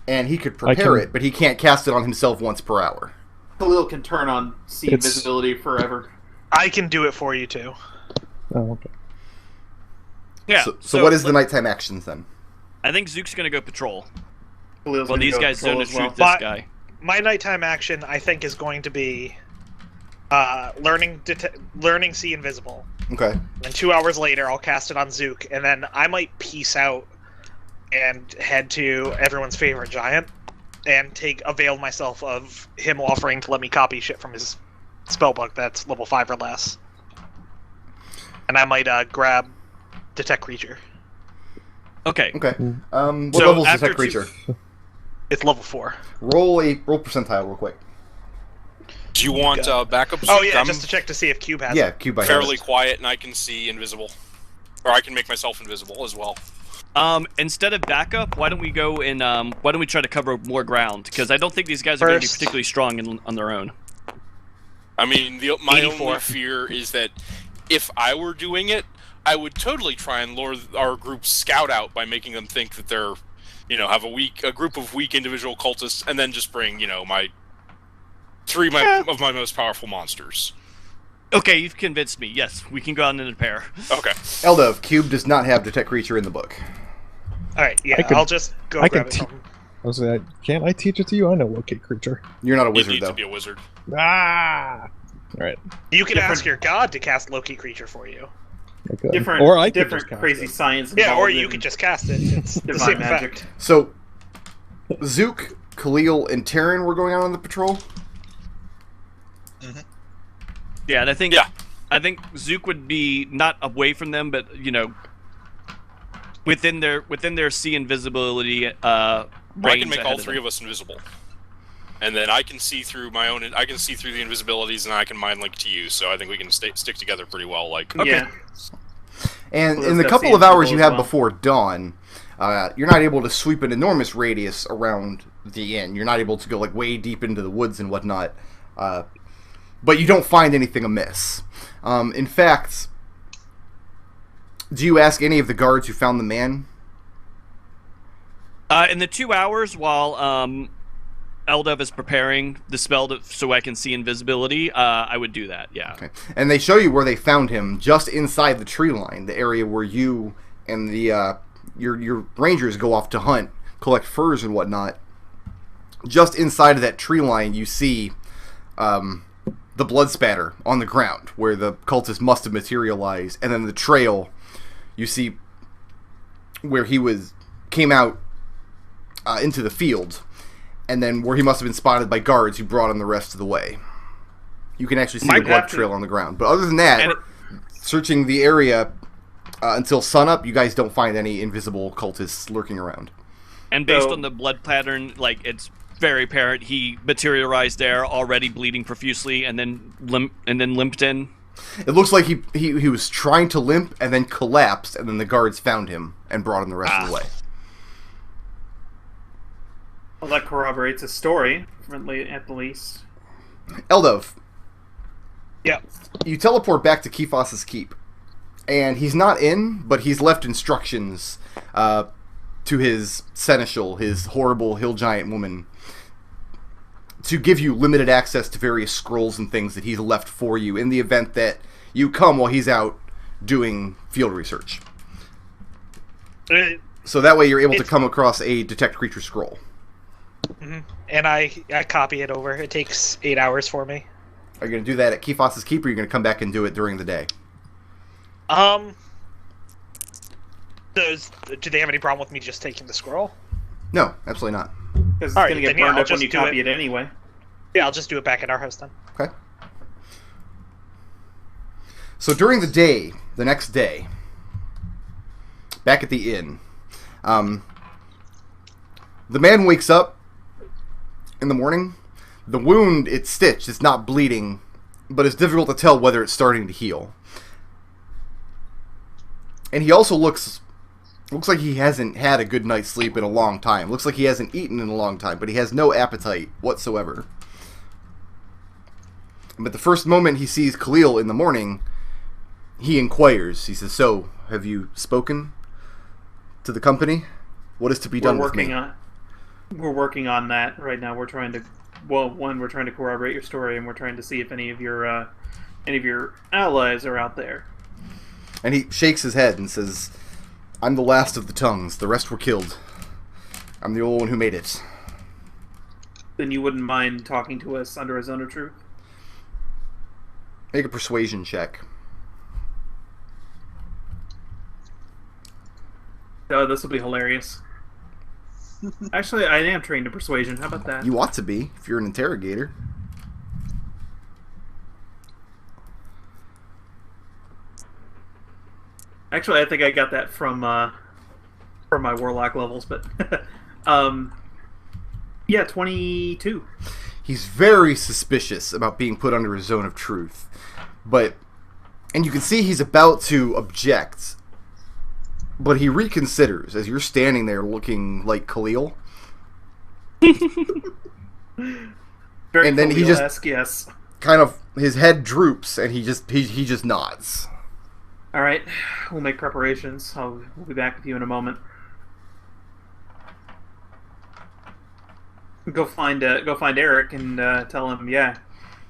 and he could prepare can- it, but he can't cast it on himself once per hour. Khalil can turn on C It's- invisibility forever. I can do it for you too. Oh, okay. Yeah. So what is the nighttime actions then? I think Zook's gonna go patrol. Khalil's Well, gonna these go guys patrol don't as well. shoot this But- guy. My nighttime action, I think, is going to be learning see invisible. Okay. And 2 hours later, I'll cast it on Zook, and then I might peace out and head to everyone's favorite giant and avail myself of him offering to let me copy shit from his spellbook that's level 5 or less. And I might grab Detect Creature. Okay. Okay. What So level is after Detect Creature? It's level 4. Roll percentile real quick. Do you want backup? Oh Zook? yeah, I'm just to check to see if Cube has Yeah, it. Cube by fairly habit. quiet and I can see invisible, or I can make myself invisible as well. Instead of backup, why don't we go and why don't we try to cover more ground? Because I don't think these guys are going to be First- particularly strong on their own. I mean, my 84. only fear is that if I were doing it, I would totally try and lure our group's scout out by making them think that they're, have a group of weak individual cultists, and then just bring, my three of my most powerful monsters. Okay, you've convinced me. Yes, we can go out in a pair. Okay. Eldove, Cube does not have Detect Creature in the book. Alright, yeah, I could- I'll just go I grab could it from him. I was like, can't I teach it to you? I know Locate Creature. You're not a You wizard, need though. to be a wizard. Ah! Alright. You can ask your god to cast Loki Creature for you. I could. Different, Or I could different just cast crazy it. science. Yeah, or involved you in could just cast it. It's the divine same magic. effect. So, Zook, Khalil, and Tarin were going out on the patrol? Yeah, and I think Yeah. I think Zook would be not away from them, but within their see invisibility range. I can make ahead all of three them. of us invisible, and then I can see through my own. I can see through the invisibilities, and I can mind link to you. So I think we can stick together pretty well. Like, Yeah. And Well, in the that's couple the of hours you invisible have as before dawn, you're not able to sweep an enormous radius around the inn. You're not able to go like way deep into the woods and whatnot. But you don't find anything amiss. In fact, do you ask any of the guards who found the man? In the 2 hours while Eldove is preparing the spell so I can see invisibility, I would do that, yeah. Okay. And they show you where they found him, just inside the tree line, the area where you and the your rangers go off to hunt, collect furs and whatnot. Just inside of that tree line, you see the blood spatter on the ground, where the cultist must have materialized, and then the trail, you see where he came out into the field, and then where he must have been spotted by guards who brought him the rest of the way. You can actually see the blood trail on the ground. But other than that, searching the area until sunup, you guys don't find any invisible cultists lurking around. And based on the blood pattern, like, it's very apparent he materialized there, already bleeding profusely, and then limped in. It looks like he was trying to limp and then collapsed, and then the guards found him and brought him the rest of the way. Well, that corroborates a story, at the least. Eldove. Yeah. You teleport back to Kifos's keep, and he's not in, but he's left instructions to his seneschal, his horrible hill giant woman, to give you limited access to various scrolls and things that he's left for you in the event that you come while he's out doing field research. So that way you're able to come across a detect creature scroll. Mm-hmm. And I copy it over. It takes 8 hours for me. Are you going to do that at Kifos's keep, or are you going to come back and do it during the day? Do they have any problem with me just taking the scroll? No, absolutely not. Because it's going to get burned up when you copy it anyway. Yeah, I'll just do it back at our house then. Okay. So during the day, the next day, back at the inn, the man wakes up in the morning. The wound, it's stitched, it's not bleeding, but it's difficult to tell whether it's starting to heal. And he also looks like he hasn't had a good night's sleep in a long time. Looks like he hasn't eaten in a long time, but he has no appetite whatsoever. But the first moment he sees Khalil in the morning, he inquires. He says, "So, have you spoken to the company? What is to be done with me?" We're working on that right now. We're trying to, we're trying to corroborate your story, and we're trying to see if any of your allies are out there. And he shakes his head and says, "I'm the last of the tongues. The rest were killed. I'm the only one who made it." Then you wouldn't mind talking to us under a zone of truth? Make a persuasion check. Oh, this will be hilarious. Actually, I am trained in persuasion. How about that? You ought to be, if you're an interrogator. Actually, I think I got that from my warlock levels, but yeah, 22. He's very suspicious about being put under a zone of truth, and you can see he's about to object, but he reconsiders as you're standing there looking like Khalil. Very and then he Khalil-esque, yes. kind of, his head droops and he just nods. All right, we'll make preparations. We'll be back with you in a moment. Go find Arik and tell him, yeah,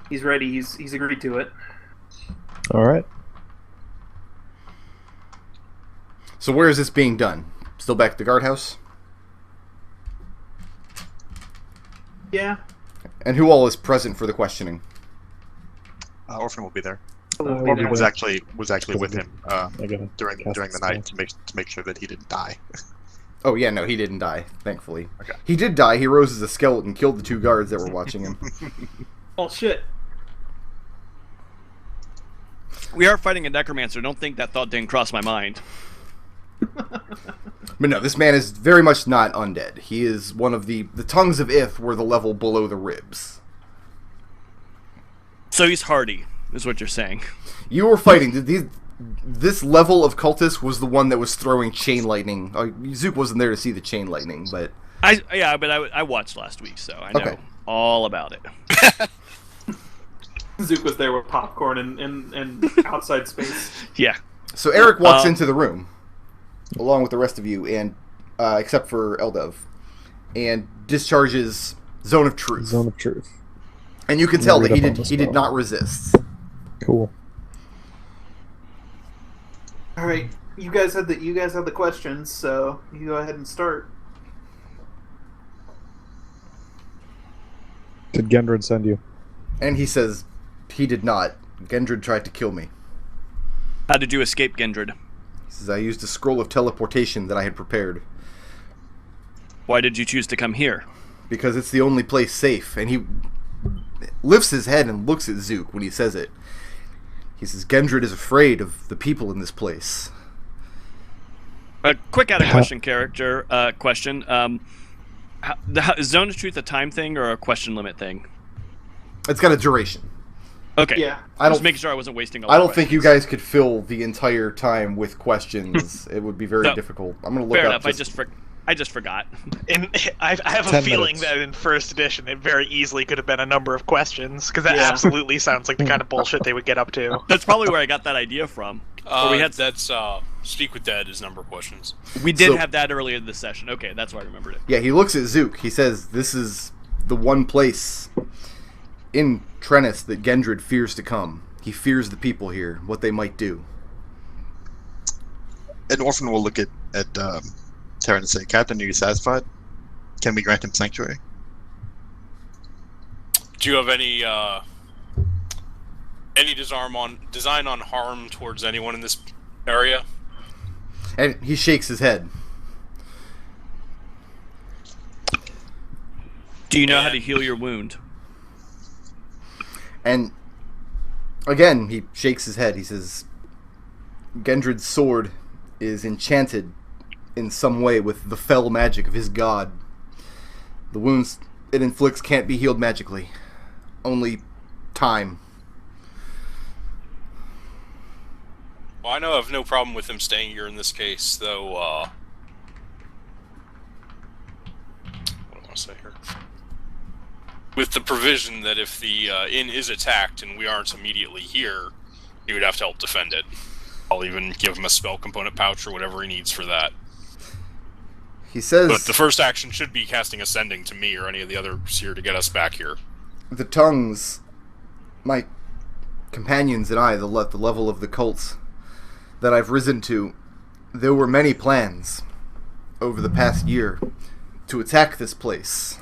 he's ready. He's agreed to it. All right. So where is this being done? Still back at the guardhouse? Yeah. And who all is present for the questioning? Orphan will be there. Orphan Was actually with him during cast the spell. night to make sure that he didn't die. Oh yeah, no, he didn't die, thankfully. Okay. He did die. He rose as a skeleton, killed the 2 guards that were watching him. Oh shit. We are fighting a necromancer. Don't think that thought didn't cross my mind. But no, this man is very much not undead. He is one of the tongues of Ith were the level below the ribs. So he's hardy, is what you're saying. You were fighting. This level of cultist was the one that was throwing chain lightning. Zook wasn't there to see the chain lightning, but... I watched last week, so I know all about it. Zook was there with popcorn and outside space. Yeah. So Arik walks into the room, along with the rest of you, and except for Eldove, and discharges Zone of Truth. Zone of Truth. And you can tell that he did not resist. Cool. All right, you guys had the questions, so you go ahead and start. Did Gendred send you? And he says, he did not. Gendred tried to kill me. How did you escape Gendred? He says, I used a scroll of teleportation that I had prepared. Why did you choose to come here? Because it's the only place safe. And he lifts his head and looks at Zook when he says it. He says, Gendred is afraid of the people in this place. A quick out-of-question question. Is Zone of Truth a time thing or a question limit thing? It's got a duration. Okay. Yeah. Just making sure I wasn't wasting a lot I don't of think you guys could fill the entire time with questions. It would be very difficult. I'm going to look Fair up... enough. I just forgot. I have a 10 feeling minutes. that in first edition it very easily could have been a number of questions, because that absolutely sounds like the kind of bullshit they would get up to. That's probably where I got that idea from. That's Speak with Dead is number of questions. We did have that earlier in this session. Okay, that's why I remembered it. Yeah, he looks at Zook. He says, this is the one place in Trennis that Gendred fears to come. He fears the people here, what they might do. An Orphan will look at Tarin and say, Captain, are you satisfied? Can we grant him sanctuary? Do you have any design on harm towards anyone in this area? And he shakes his head. Do you know how to heal your wound? And again, he shakes his head. He says, Gendred's sword is enchanted in some way with the fell magic of his god. The wounds it inflicts can't be healed magically. Only time. Well, I know I have no problem with him staying here in this case, though, what do I want to say here? With the provision that if the inn is attacked and we aren't immediately here, he would have to help defend it. I'll even give him a spell component pouch or whatever he needs for that. He says... But the first action should be casting Ascending to me or any of the others here to get us back here. The tongues, my companions and I, the level of the cults that I've risen to, there were many plans over the past year to attack this place.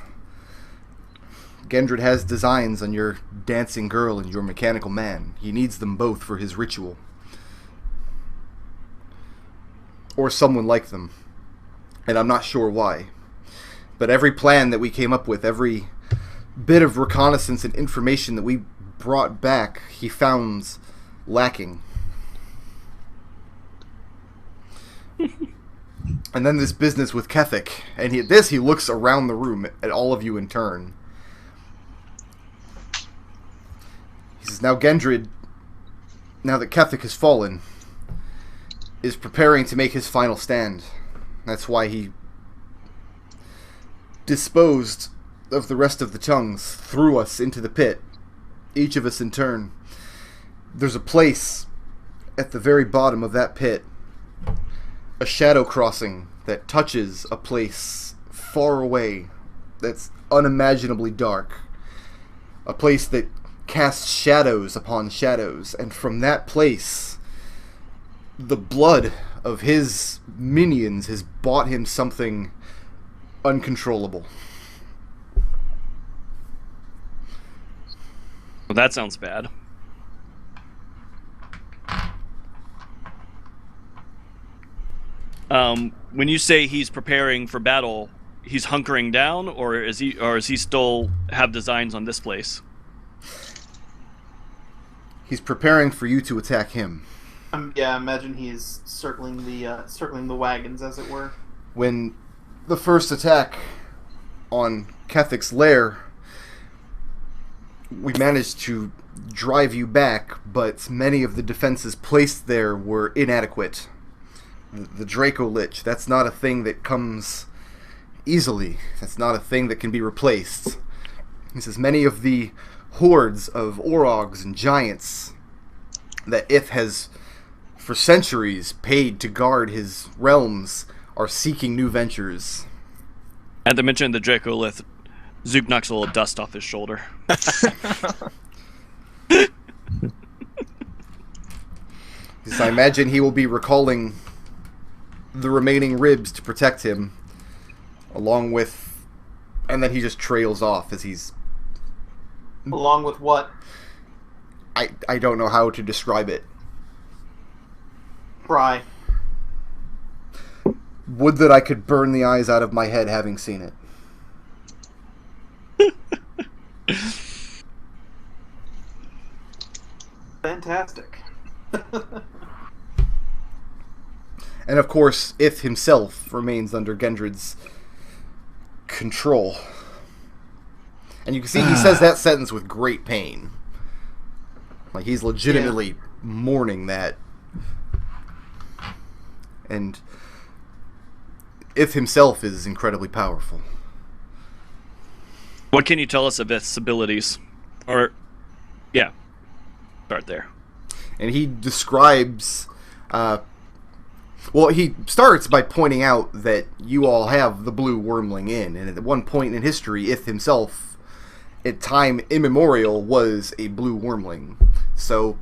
Gendred has designs on your dancing girl and your mechanical man. He needs them both for his ritual. Or someone like them. And I'm not sure why. But every plan that we came up with, every bit of reconnaissance and information that we brought back, he found lacking. And then this business with Kethik. And he looks around the room at all of you in turn. He says, now Gendred, now that Kethik has fallen, is preparing to make his final stand. That's why he disposed of the rest of the tongues, threw us into the pit, each of us in turn. There's a place at the very bottom of that pit, a shadow crossing that touches a place far away that's unimaginably dark. A place that casts shadows upon shadows, and from that place, the blood of his minions has bought him something uncontrollable. Well, that sounds bad. When you say he's preparing for battle, he's hunkering down, or is he still have designs on this place? He's preparing for you to attack him. Yeah, imagine he's circling the wagons, as it were. When the first attack on Kethic's lair, we managed to drive you back, but many of the defenses placed there were inadequate. The Draco Lich, that's not a thing that comes easily. That's not a thing that can be replaced. He says many of the hordes of Orogs and giants that Ith has for centuries paid to guard his realms are seeking new ventures. At the mention of the Dracolith, Zook knocks a little dust off his shoulder. I imagine he will be recalling the remaining ribs to protect him, along with... And then he just trails off as he's... Along with what? I don't know how to describe it. Cry. Would that I could burn the eyes out of my head having seen it. Fantastic. And of course, Ith himself remains under Gendred's control. And you can see he says that sentence with great pain. Like he's legitimately mourning that. And Ith himself is incredibly powerful. What can you tell us of Ith's abilities? Or, yeah, start there. And he describes... well, he starts by pointing out that you all have the blue wormling in. And at one point in history, Ith himself, at time immemorial, was a blue wormling. So,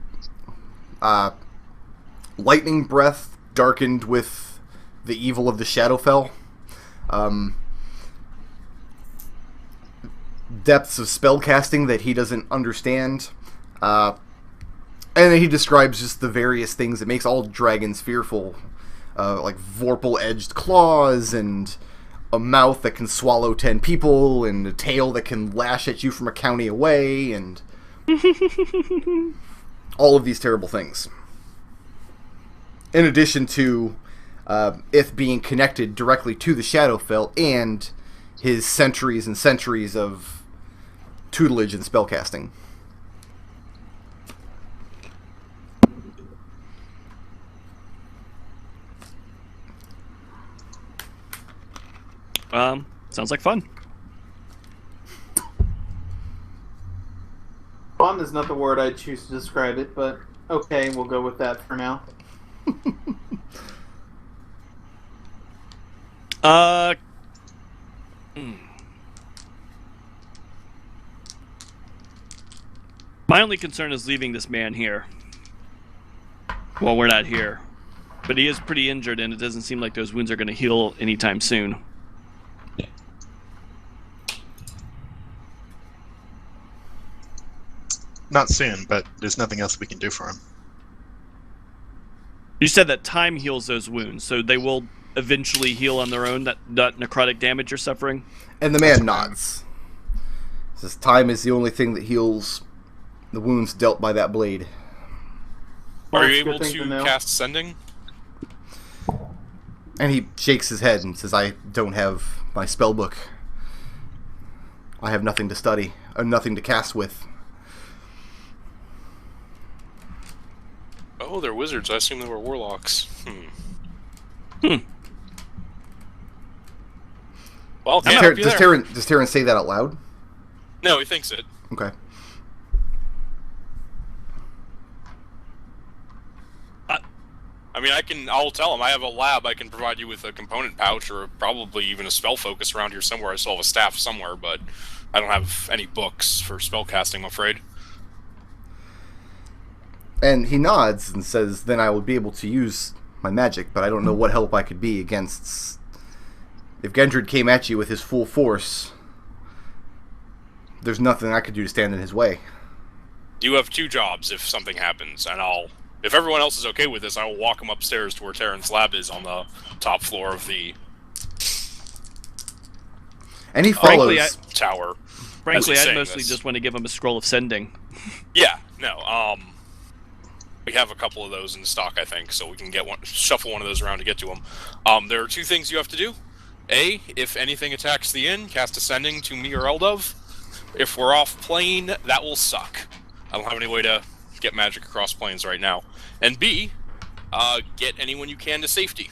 lightning breath darkened with the evil of the Shadowfell. Depths of spellcasting that he doesn't understand. And then he describes just the various things that makes all dragons fearful. Like vorpal-edged claws, and a mouth that can swallow 10 people, and a tail that can lash at you from a county away, and all of these terrible things. In addition to Ith being connected directly to the Shadowfell, and his centuries and centuries of tutelage and spellcasting. Sounds like fun. Fun is not the word I'd choose to describe it, but okay, we'll go with that for now. My only concern is leaving this man here. Well, we're not here. But he is pretty injured, and it doesn't seem like those wounds are going to heal anytime soon. Not soon, but there's nothing else we can do for him. You said that time heals those wounds, so they will eventually heal on their own, that necrotic damage you're suffering? And the man nods. Says time is the only thing that heals the wounds dealt by that blade. Are you able to cast Sending? And he shakes his head and says, I don't have my spell book. I have nothing to study, or nothing to cast with. Oh, they're wizards. I assume they were warlocks. Well, Does Tarin say that out loud? No, he thinks it. Okay. I mean, I'll tell him I have a lab. I can provide you with a component pouch or probably even a spell focus around here somewhere. I still have a staff somewhere, but I don't have any books for spellcasting, I'm afraid. And he nods and says, then I will be able to use my magic, but I don't know what help I could be against... If Gendred came at you with his full force, there's nothing I could do to stand in his way. You have 2 jobs if something happens, and if everyone else is okay with this, I will walk him upstairs to where Tarin's lab is on the top floor of the... And he follows... tower. Frankly, I mostly just want to give him a scroll of sending. Yeah, no, We have a couple of those in stock, I think, so we can shuffle one of those around to get to them. There are 2 things you have to do. A, if anything attacks the inn, cast Ascending to me or Eldove. If we're off plane, that will suck. I don't have any way to get magic across planes right now. And B, get anyone you can to safety.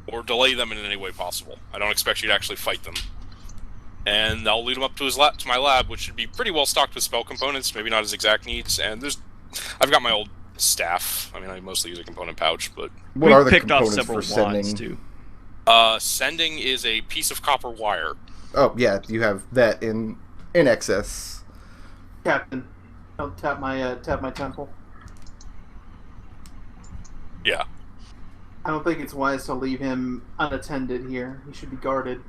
Or delay them in any way possible. I don't expect you to actually fight them. And I'll lead him up to to my lab, which should be pretty well stocked with spell components, maybe not his exact needs. And I've got my old staff. I mean, I mostly use a component pouch, but What are the picked off components several for wands sending? too. Sending is a piece of copper wire. Oh yeah, you have that in excess. Captain, I'll tap my temple. Yeah. I don't think it's wise to leave him unattended here. He should be guarded.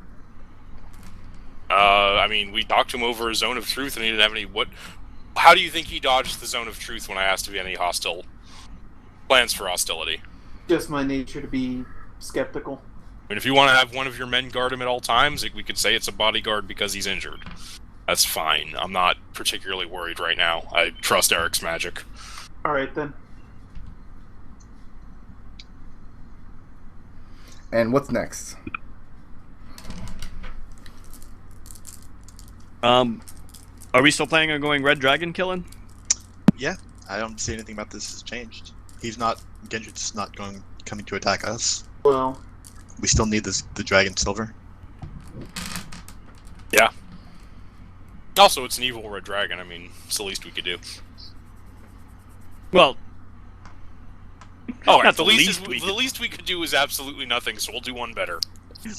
I mean, we knocked him over a zone of truth, and he didn't have any. How do you think he dodged the zone of truth when I asked if he had any plans for hostility? Just my nature to be skeptical. I mean, if you want to have one of your men guard him at all times, we could say it's a bodyguard because he's injured. That's fine. I'm not particularly worried right now. I trust Arik's magic. All right then. And what's next? Are we still planning on going Red Dragon killing? Yeah, I don't see anything about this has changed. Gendred's not coming to attack us. Well, We still need the dragon silver. Yeah. Also, it's an evil red dragon. I mean, it's the least we could do. Well, Oh, not the least we could do is absolutely nothing. So we'll do one better.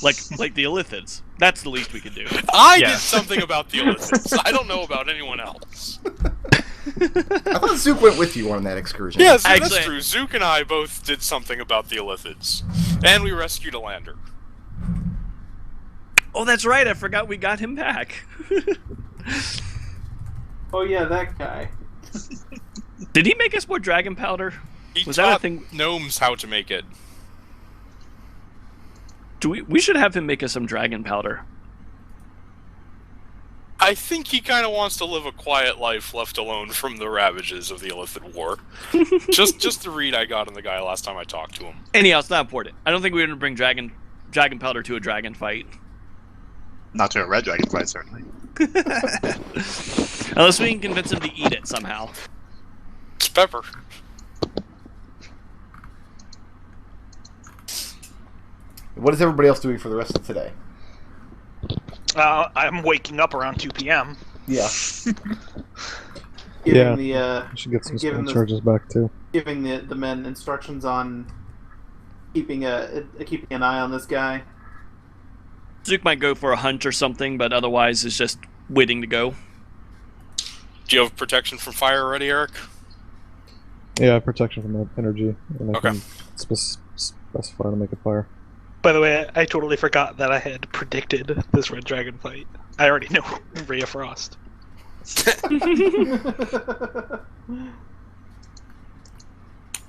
like the Illithids. That's the least we could do. I Yeah. did something about the Illithids. I don't know about anyone else. I thought Zook went with you on that excursion. Yes, Actually- that's true. Zook and I both did something about the Illithids, and we rescued a lander. Oh, that's right. I forgot we got him back. oh yeah, that guy. Did he make us more dragon powder? He Was that a taught thing? gnomes how to make it. We should have him make us some dragon powder. I think he kind of wants to live a quiet life, left alone from the ravages of the Illithid War. just the read I got on the guy last time I talked to him. Anyhow, it's not important. I don't think we're going to bring dragon powder to a dragon fight. Not to a red dragon fight, certainly. Unless we can convince him to eat it somehow. It's pepper. What is everybody else doing for the rest of today? I'm waking up around 2 p.m. Yeah. Giving I should get some giving spell the- charges back too. giving the men instructions on keeping an eye on this guy. Zook might go for a hunt or something, but otherwise is just waiting to go. Do you have protection from fire already, Arik? Yeah, protection from energy, and I Okay. can specify to make a fire. By the way, I totally forgot that I had predicted this red dragon fight. I already know Ray of Frost.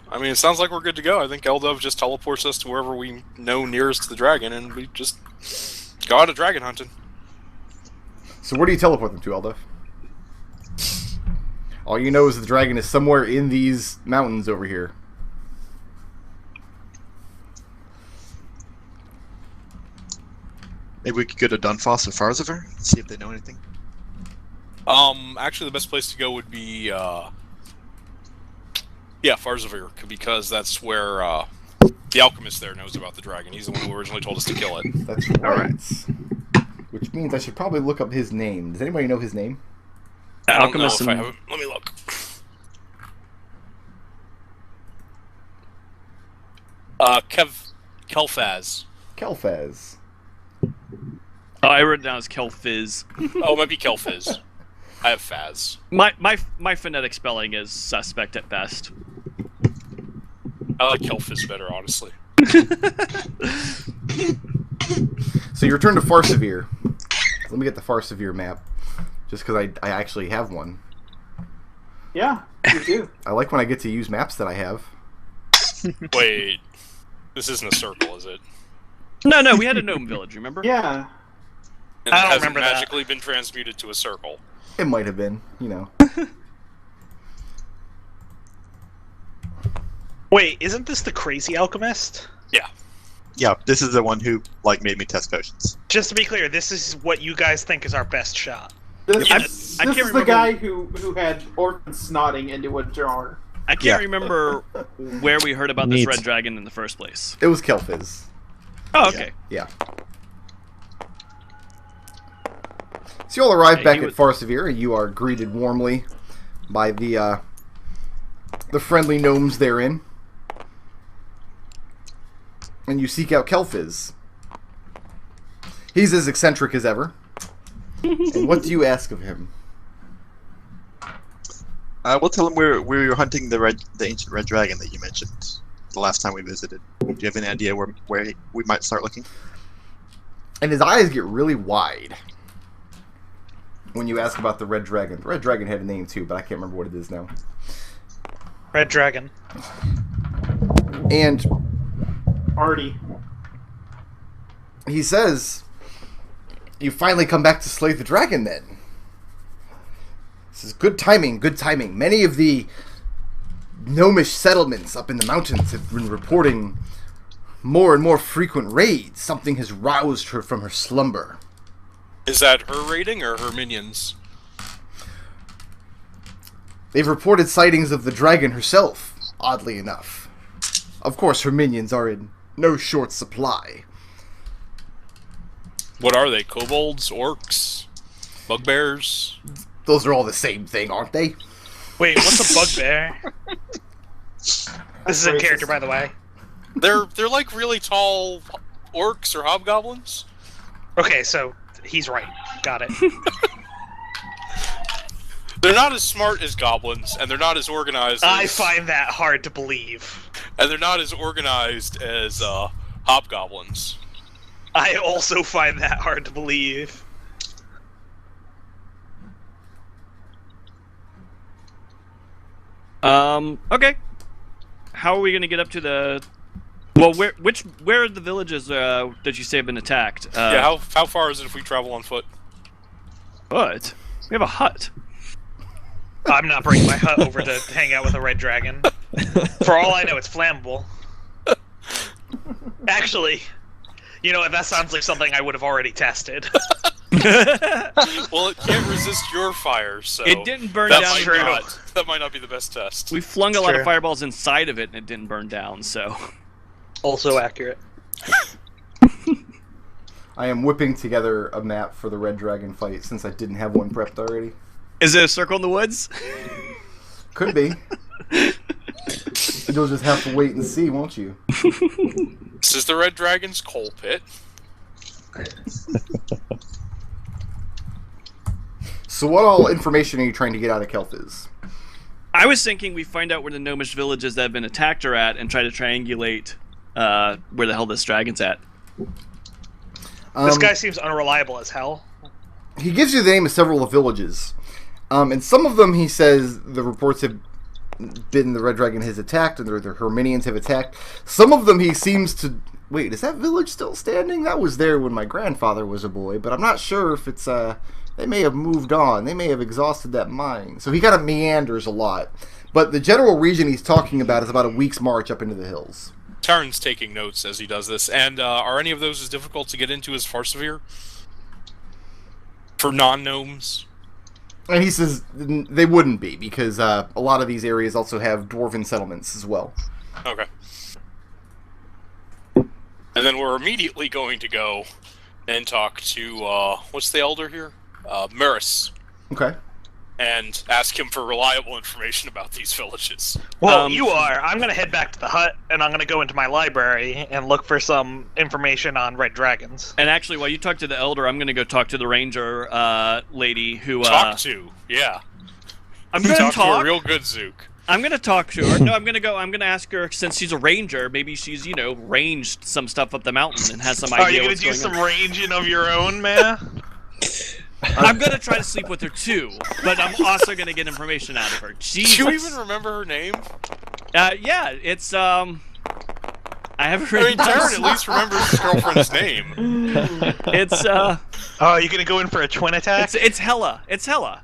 I mean, it sounds like we're good to go. I think Eldove just teleports us to wherever we know nearest to the dragon, and we just go out of dragon hunting. So where do you teleport them to, Eldove? All you know is the dragon is somewhere in these mountains over here. Maybe we could go to Dunfoss or Farziver, see if they know anything. Actually, the best place to go would be, Farzavir, because that's where, the alchemist there knows about the dragon. He's the one who originally told us to kill it. That's right. Which means I should probably look up his name. Does anybody know his name? The I don't know alchemist if I and have it. Let me look. Kelfaz. Kelfaz. oh, I wrote it down as Kelfiz. Oh, it might be Kelfiz. I have Faz. My phonetic spelling is suspect at best. I like Kelfiz better, honestly. So you return to Farsavir. Let me get the Farsavir map, just because I actually have one. Yeah, you do. I like when I get to use maps that I have. Wait. This isn't a circle, is it? No, we had a gnome village, remember? Yeah. And I it don't hasn't remember that. magically been transmuted to a circle. It might have been, you know. Wait, isn't this the crazy alchemist? Yeah, this is the one who like made me test potions. Just to be clear, this is what you guys think is our best shot. This, I this can't is the remember- guy who had Orphan snotting into a jar. I can't Yeah. remember where we heard about this Neat. red dragon in the first place. It was Kel'Thuz. Oh, okay. Yeah. So you all arrive Hey, back he at Farsavir, and you are greeted warmly by the friendly gnomes therein. And you seek out Kel'Thuz. He's as eccentric as ever. And what do you ask of him? We'll tell him we're hunting the ancient red dragon that you mentioned the last time we visited. Do you have any idea where we might start looking? And his eyes get really wide when you ask about the red dragon. The red dragon had a name too, but I can't remember what it is now. Red dragon. And Artie. he says, "You finally come back to slay the dragon then." This is good timing, good timing. Many of the gnomish settlements up in the mountains have been reporting more and more frequent raids. Something has roused her from her slumber. Is that her raiding or her minions? They've reported sightings of the dragon herself, oddly enough. Of course, her minions are in no short supply. What are they? Kobolds? Orcs? Bugbears? Those are all the same thing, aren't they? Wait, what's a bugbear? This is in character, by the way. They're like really tall orcs or hobgoblins. Okay, so he's right. Got it. They're not as smart as goblins, and they're not as organized as... I find that hard to believe. And they're not as organized as hobgoblins. I also find that hard to believe. Okay. How are we gonna get up to the? Well, where are the villages that you say have been attacked? Yeah, how far is it if we travel on foot? What? We have a hut. I'm not bringing my hut over to hang out with a red dragon. For all I know, it's flammable. Actually, you know what? That sounds like something I would have already tested. Well, it can't resist your fire, so It didn't burn that down. might true. that might not be the best test. We flung a lot True. of fireballs inside of it, and it didn't burn down. So. Also accurate. I am whipping together a map for the red dragon fight since I didn't have one prepped already. Is it a circle in the woods? Could be. You'll just have to wait and see, won't you? This is the Red Dragon's coal pit. So what all information are you trying to get out of Kel'Thuz? I was thinking we find out where the gnomish villages that have been attacked are at, and try to triangulate where the hell this dragon's at. This guy seems unreliable as hell. He gives you the name of several of the villages. And some of them, he says, the reports have been the red dragon has attacked, and her minions have attacked. Some of them he seems to... Wait, is that village still standing? That was there when my grandfather was a boy, but I'm not sure if it's... They may have moved on. They may have exhausted that mine. So he kind of meanders a lot. But the general region he's talking about is about a week's march up into the hills. Tarin's taking notes as he does this. And are any of those as difficult to get into as Farsavir? For non-gnomes? And he says they wouldn't be, because a lot of these areas also have dwarven settlements as well. Okay. And then we're immediately going to go and talk to, what's the elder here? Maris. Okay. And ask him for reliable information about these villages. Well, you are. I'm going to head back to the hut, and I'm going to go into my library and look for some information on red dragons. And actually, while you talk to the elder, I'm going to go talk to the ranger lady who... Talk to, yeah. I'm going to To a talk. real good Zook. I'm going to talk to her. No, I'm going to ask her, since she's a ranger, maybe she's, ranged some stuff up the mountain and has some idea Are you what's going to do going some on. ranging of your own, man? I'm going to try to sleep with her, too. But I'm also going to get information out of her. Jesus. Do you even remember her name? Yeah, it's, I haven't I mean, written down. Tarin at least remembers his girlfriend's name. It's, Oh, you going to go in for a twin attack? it's Hella. It's Hella.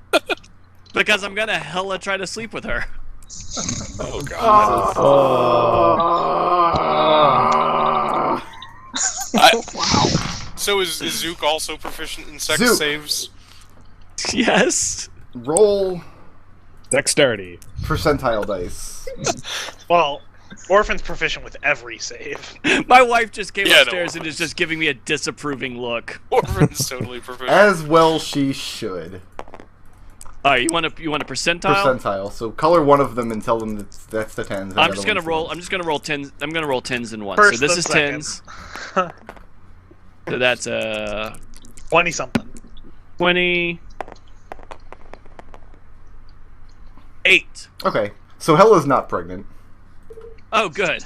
Because I'm going to Hella try to sleep with her. Oh god. So is Zook also proficient in sex Zook. saves? Yes. Roll Dexterity. percentile dice. Well, Orphan's proficient with every save. My wife just came Yeah, no, upstairs and is just giving me a disapproving look. Orphan's totally proficient. As well she should. Alright, you want a percentile? Percentile. So color one of them and tell them that's the tens. I'm just gonna roll tens. I'm gonna roll tens in one. First, so this then is second. tens. So that's 20 something. 20. 8. Okay. So Hella's not pregnant. Oh, good.